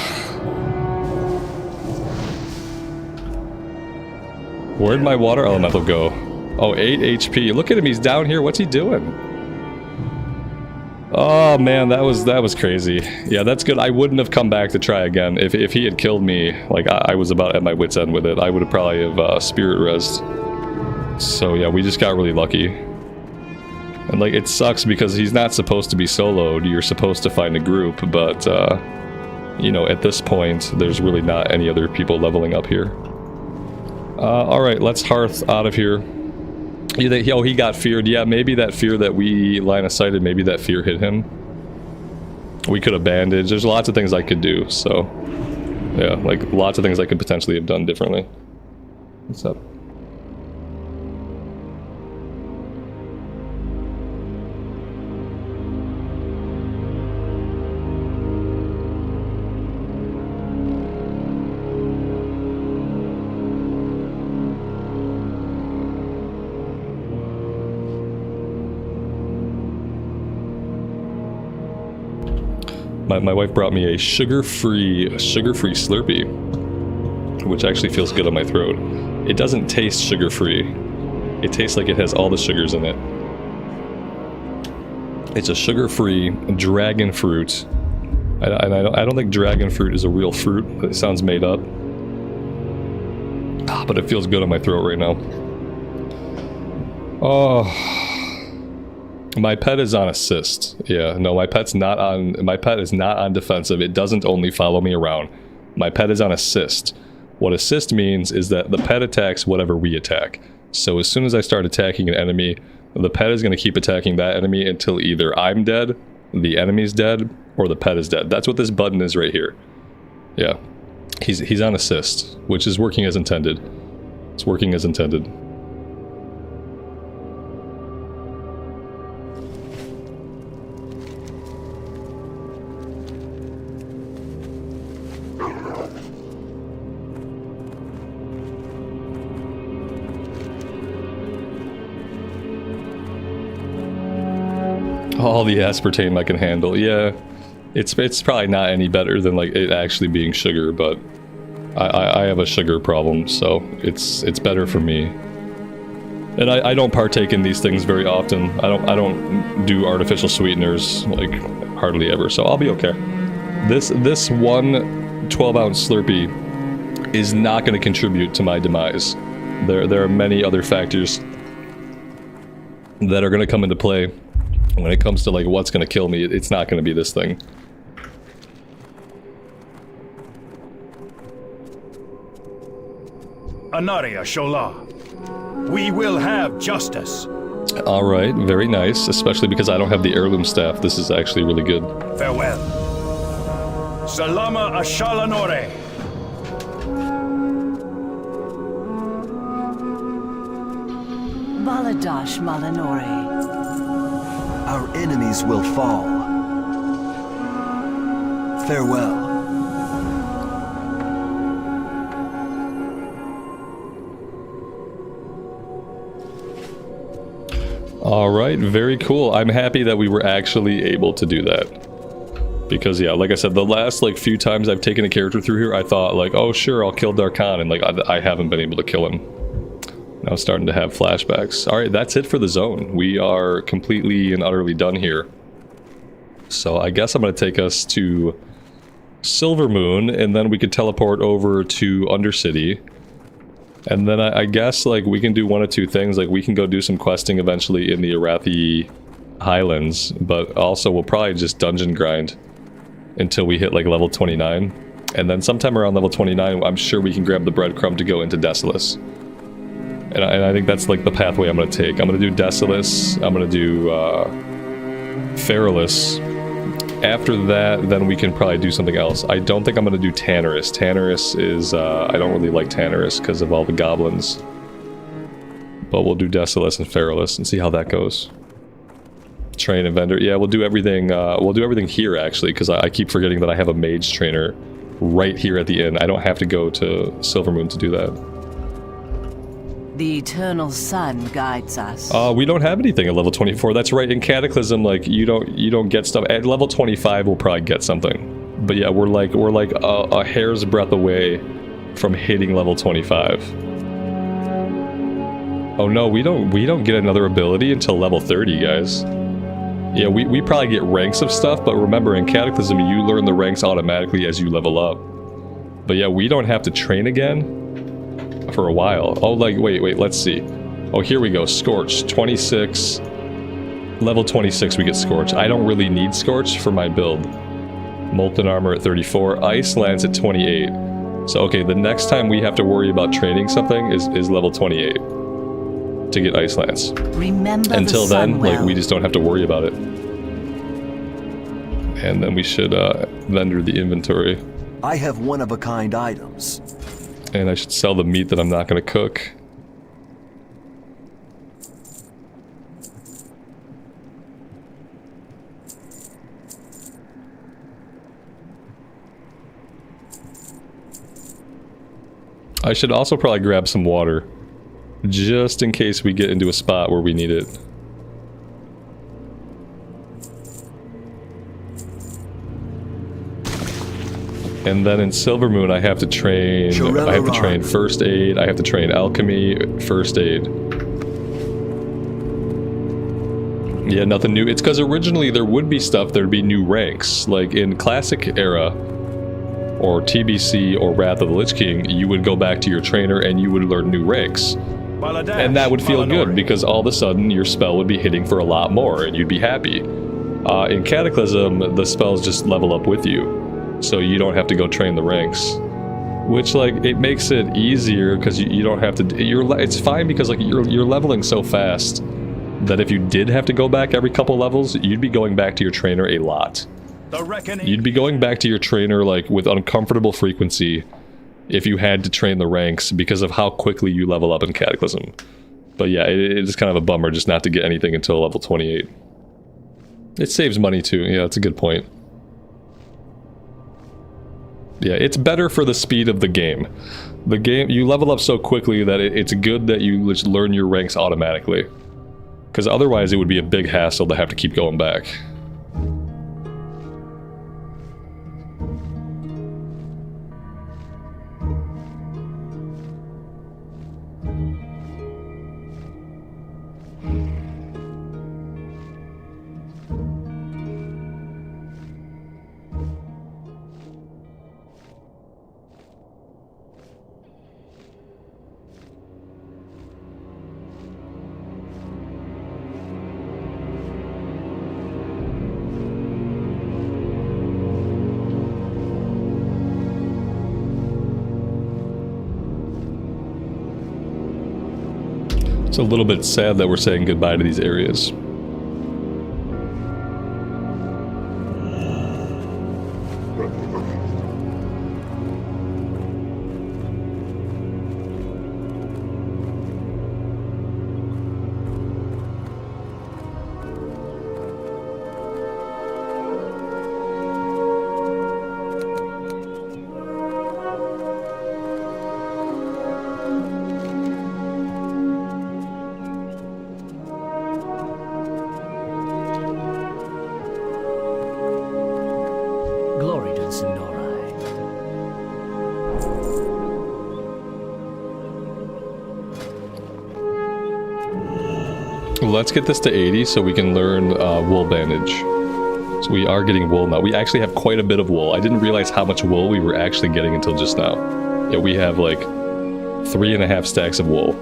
Where'd my water elemental go? Oh, 8 HP. Look at him, he's down here. What's he doing? Oh man, that was crazy. Yeah, that's good. I wouldn't have come back to try again. If he had killed me, like, I was about at my wit's end with it, I would have probably have spirit rezzed. So yeah, we just got really lucky. And, like, it sucks because he's not supposed to be soloed. You're supposed to find a group, but you know, at this point, there's really not any other people leveling up here. Alright, let's hearth out of here. Oh, he got feared. Yeah, maybe that fear that we line of sighted, maybe that fear hit him. We could have bandaged. There's lots of things I could do, so... Yeah, like, lots of things I could potentially have done differently. What's up? My wife brought me a sugar-free Slurpee, which actually feels good on my throat. It doesn't taste sugar-free. It tastes like it has all the sugars in it. It's a sugar-free dragon fruit. I don't think dragon fruit is a real fruit. It sounds made up. But it feels good on my throat right now. Oh, my pet is on assist. Yeah, no, my pet is not on defensive. It doesn't only follow me around. My pet is on assist. What assist means is that the pet attacks whatever we attack. So as soon as I start attacking an enemy, the pet is going to keep attacking that enemy until either I'm dead, the enemy's dead, or the pet is dead. That's what this button is right here. Yeah. He's on assist, which is working as intended. It's working as intended. All the aspartame I can handle. Yeah, it's probably not any better than like it actually being sugar, but I have a sugar problem, so it's better for me. And I don't partake in these things very often. I don't do artificial sweeteners like hardly ever, so I'll be okay. This one 12-ounce Slurpee is not going to contribute to my demise. There are many other factors that are going to come into play. When it comes to like what's going to kill me, it's not going to be this thing. Anaria Shola. We will have justice. Alright, very nice, especially because I don't have the heirloom staff. This is actually really good. Farewell. Salama Ashalanore. Baladash Malanore. Our enemies will fall. Farewell. Alright, very cool. I'm happy that we were actually able to do that. Because yeah, like I said, the last like few times I've taken a character through here, I thought like, oh sure, I'll kill Darkhan, and like I haven't been able to kill him. Now I'm starting to have flashbacks. Alright, that's it for the zone. We are completely and utterly done here. So I guess I'm going to take us to Silvermoon, and then we could teleport over to Undercity. And then I guess like we can do one of two things. Like we can go do some questing eventually in the Arathi Highlands, but also we'll probably just dungeon grind until we hit like level 29. And then sometime around level 29, I'm sure we can grab the breadcrumb to go into Desolace. And I think that's like the pathway I'm going to take. I'm going to do Desolace, I'm going to do Feralus. After that, then we can probably do something else. I don't think I'm going to do Tannerus. Tannerus is, I don't really like Tannerus because of all the goblins. But we'll do Desolace and Feralus and see how that goes. Train and vendor. Yeah, we'll do everything here actually, because I keep forgetting that I have a mage trainer right here at the inn. I don't have to go to Silvermoon to do that. The eternal sun guides us. We don't have anything at level 24. That's right. In Cataclysm, like you don't get stuff. At level 25, we'll probably get something. But yeah, we're like a hair's breadth away from hitting level 25. Oh no, we don't get another ability until level 30, guys. Yeah, we probably get ranks of stuff, but remember in Cataclysm, you learn the ranks automatically as you level up. But yeah, we don't have to train again for a while. Oh, like, wait, let's see. Oh, here we go. Scorch, 26. Level 26, we get Scorch. I don't really need Scorch for my build. Molten Armor at 34. Ice Lance at 28. So, okay, the next time we have to worry about training something is level 28 to get Ice Lance. Remember Until the then, well. like, we just don't have to worry about it. And then we should vendor the inventory. I have one-of-a-kind items. And I should sell the meat that I'm not going to cook. I should also probably grab some water, just in case we get into a spot where we need it. And then in Silvermoon, I have to train First Aid, I have to train Alchemy, First Aid. Yeah, nothing new. It's because originally there would be stuff, there'd be new ranks. Like in Classic Era, or TBC, or Wrath of the Lich King, you would go back to your trainer and you would learn new ranks. And that would feel good, because all of a sudden your spell would be hitting for a lot more, and you'd be happy. In Cataclysm, the spells just level up with you, so you don't have to go train the ranks. Which, like, it makes it easier, because you don't have to... it's fine, because, like, you're leveling so fast that if you did have to go back every couple levels, you'd be going back to your trainer a lot. You'd be going back to your trainer, like, with uncomfortable frequency if you had to train the ranks because of how quickly you level up in Cataclysm. But yeah, it is kind of a bummer just not to get anything until level 28. It saves money too, yeah, that's a good point. Yeah, it's better for the speed of the game. The game, you level up so quickly that it's good that you just learn your ranks automatically. Because otherwise it would be a big hassle to have to keep going back. It's a little bit sad that we're saying goodbye to these areas. Glory to the Sin'dorei. Let's get this to 80 so we can learn wool bandage. So we are getting wool now. We actually have quite a bit of wool. I didn't realize how much wool we were actually getting until just now. Yeah, we have like 3.5 stacks of wool.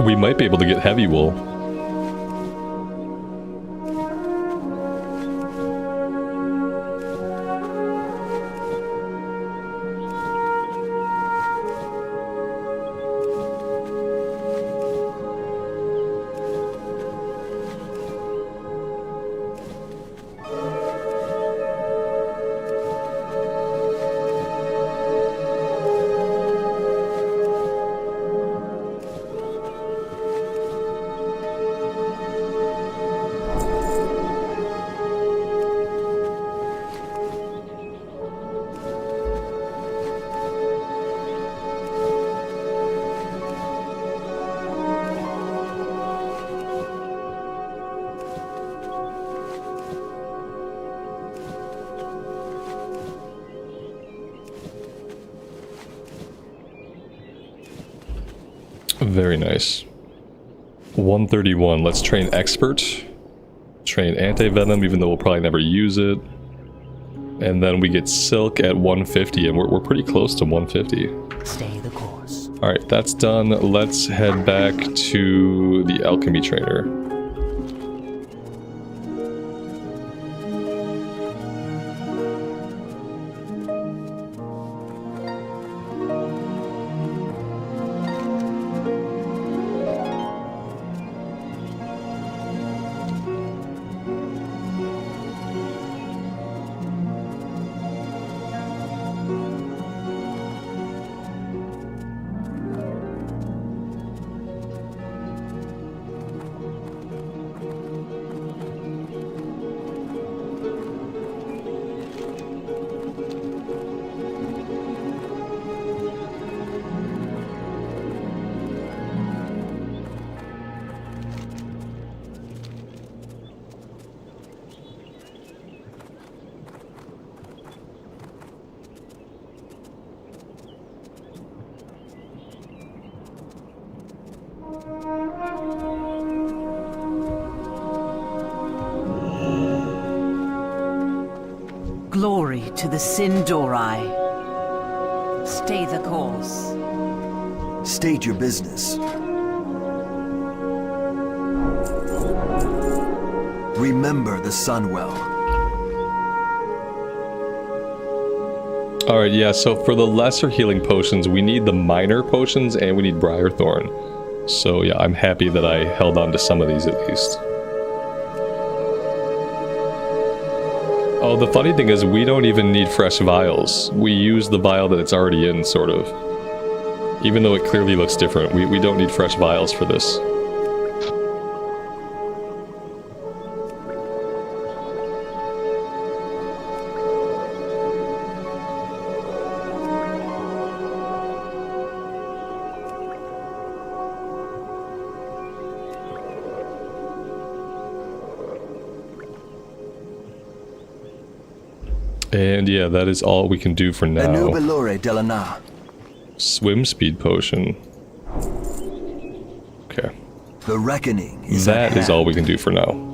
We might be able to get heavy wool. Very nice. 131. Let's train Expert. Train Anti-Venom, even though we'll probably never use it. And then we get Silk at 150, and we're pretty close to 150. Stay the course. Alright, that's done. Let's head back to the Alchemy Trainer. Glory to the Sindori. Stay the course. State your business. Remember the Sunwell. Alright, yeah, so for the lesser healing potions, we need the minor potions and we need Briarthorn. So yeah, I'm happy that I held on to some of these at least. Oh, the funny thing is we don't even need fresh vials. We use the vial that it's already in, sort of. Even though it clearly looks different, we don't need fresh vials for this. And yeah, that is all we can do for now. Swim speed potion. Okay. The reckoning is That is all we can do for now.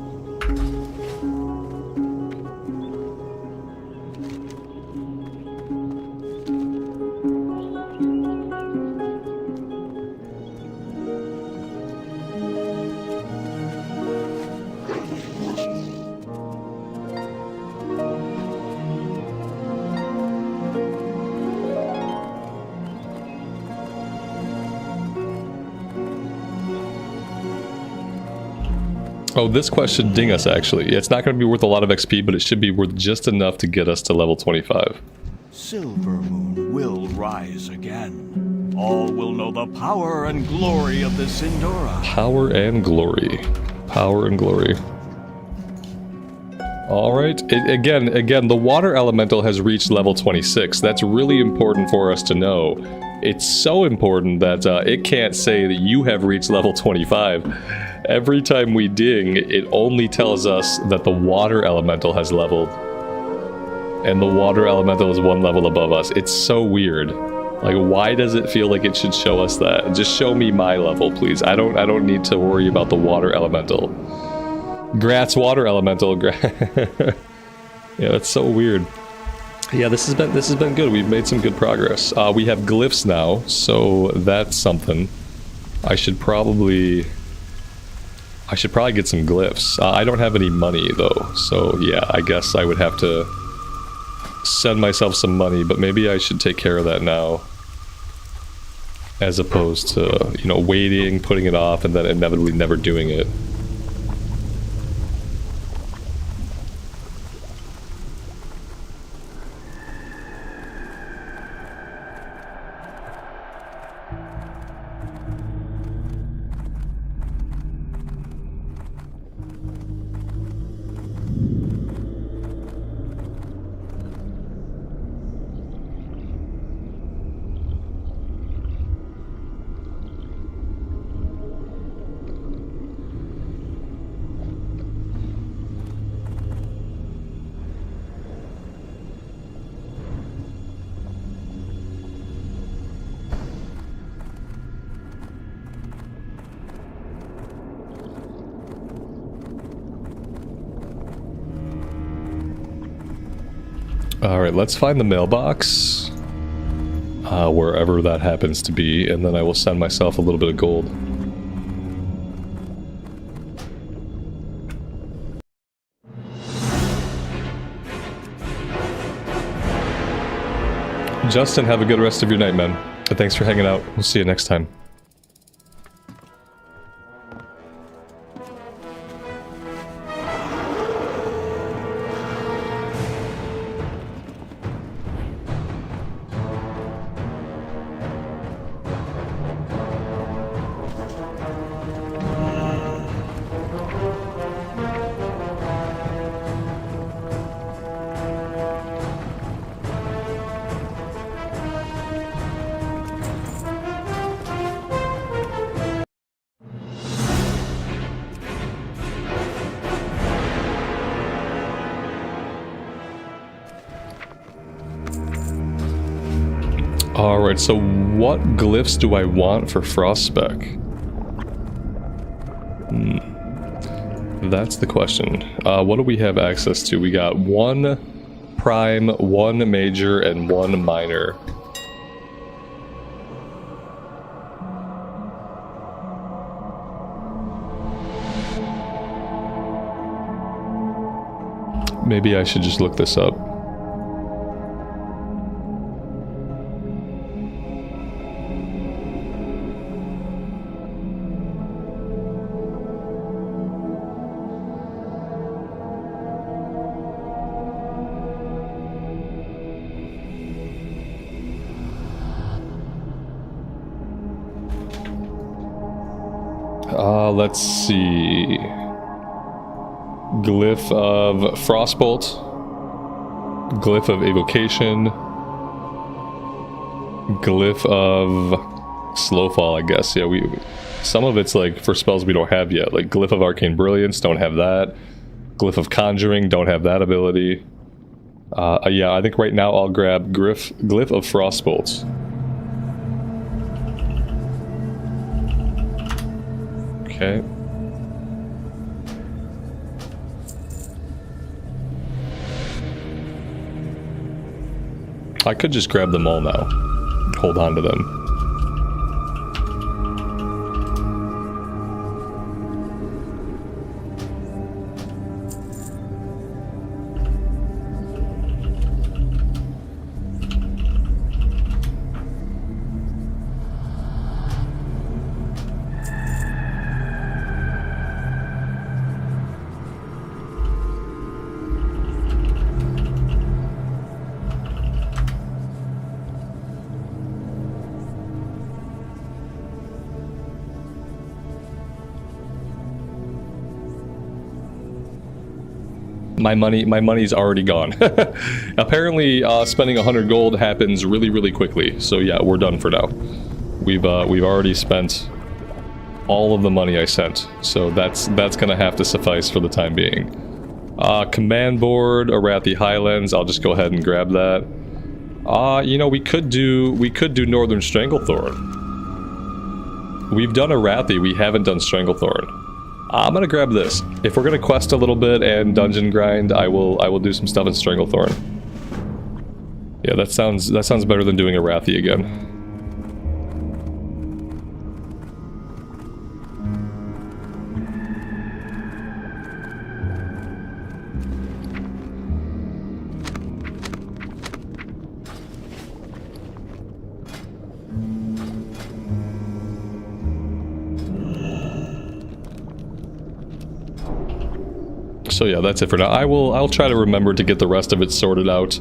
Oh, this quest should ding us, actually. It's not going to be worth a lot of XP, but it should be worth just enough to get us to level 25. Silver Moon will rise again. All will know the power and glory of the Sindora. Power and glory. Power and glory. Alright, again, the water elemental has reached level 26. That's really important for us to know. It's so important that it can't say that you have reached level 25. Every time we ding, it only tells us that the water elemental has leveled. And the water elemental is one level above us. It's so weird. Like, why does it feel like it should show us that? Just show me my level, please. I don't need to worry about the water elemental. Grats water elemental. Yeah, that's so weird. Yeah, this has been good. We've made some good progress. We have glyphs now, so that's something. I should probably get some glyphs. I don't have any money though, so yeah, I guess I would have to send myself some money, but maybe I should take care of that now. As opposed to, you know, waiting, putting it off, and then inevitably never doing it. Alright, let's find the mailbox, wherever that happens to be, and then I will send myself a little bit of gold. Justin, have a good rest of your night, man. And thanks for hanging out. We'll see you next time. Alright, so what glyphs do I want for Frostspec? That's the question. What do we have access to? We got 1 prime, 1 major, and 1 minor. Maybe I should just look this up. Let's see. Glyph of Frostbolt. Glyph of Evocation. Glyph of Slowfall, I guess. Yeah, some of it's like for spells we don't have yet. Like Glyph of Arcane Brilliance, don't have that. Glyph of Conjuring, don't have that ability. Yeah, I think right now I'll grab Glyph of Frostbolt. Okay. I could just grab them all now. Hold on to them. My money's already gone. Apparently, spending 100 gold happens really, really quickly. So yeah, we're done for now. We've already spent all of the money I sent. So that's gonna have to suffice for the time being. Command board, Arathi Highlands. I'll just go ahead and grab that. You know, we could do Northern Stranglethorn. We've done Arathi, we haven't done Stranglethorn. I'm gonna grab this. If we're gonna quest a little bit and dungeon grind, I will do some stuff in Stranglethorn. Yeah, that sounds better than doing Arathi again. So yeah, that's it for now. I'll try to remember to get the rest of it sorted out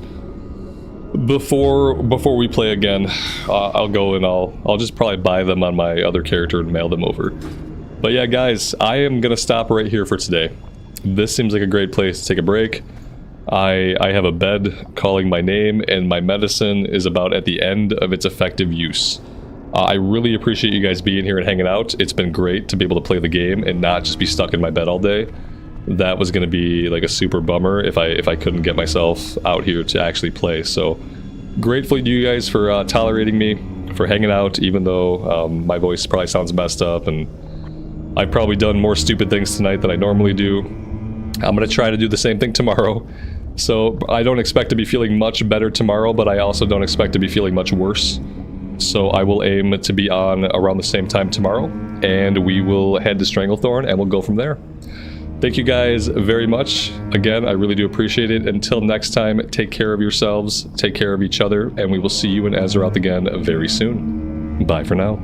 before we play again. I'll go and I'll just probably buy them on my other character and mail them over. But yeah, guys, I am gonna stop right here for today. This seems like a great place to take a break. I have a bed calling my name, and my medicine is about at the end of its effective use. I really appreciate you guys being here and hanging out. It's been great to be able to play the game and not just be stuck in my bed all day. That was going to be like a super bummer if I couldn't get myself out here to actually play. So grateful to you guys for tolerating me, for hanging out, even though my voice probably sounds messed up and I've probably done more stupid things tonight than I normally do. I'm going to try to do the same thing tomorrow. So I don't expect to be feeling much better tomorrow, but I also don't expect to be feeling much worse. So I will aim to be on around the same time tomorrow, and we will head to Stranglethorn and we'll go from there. Thank you guys very much. Again, I really do appreciate it. Until next time, take care of yourselves, take care of each other, and we will see you in Azeroth again very soon. Bye for now.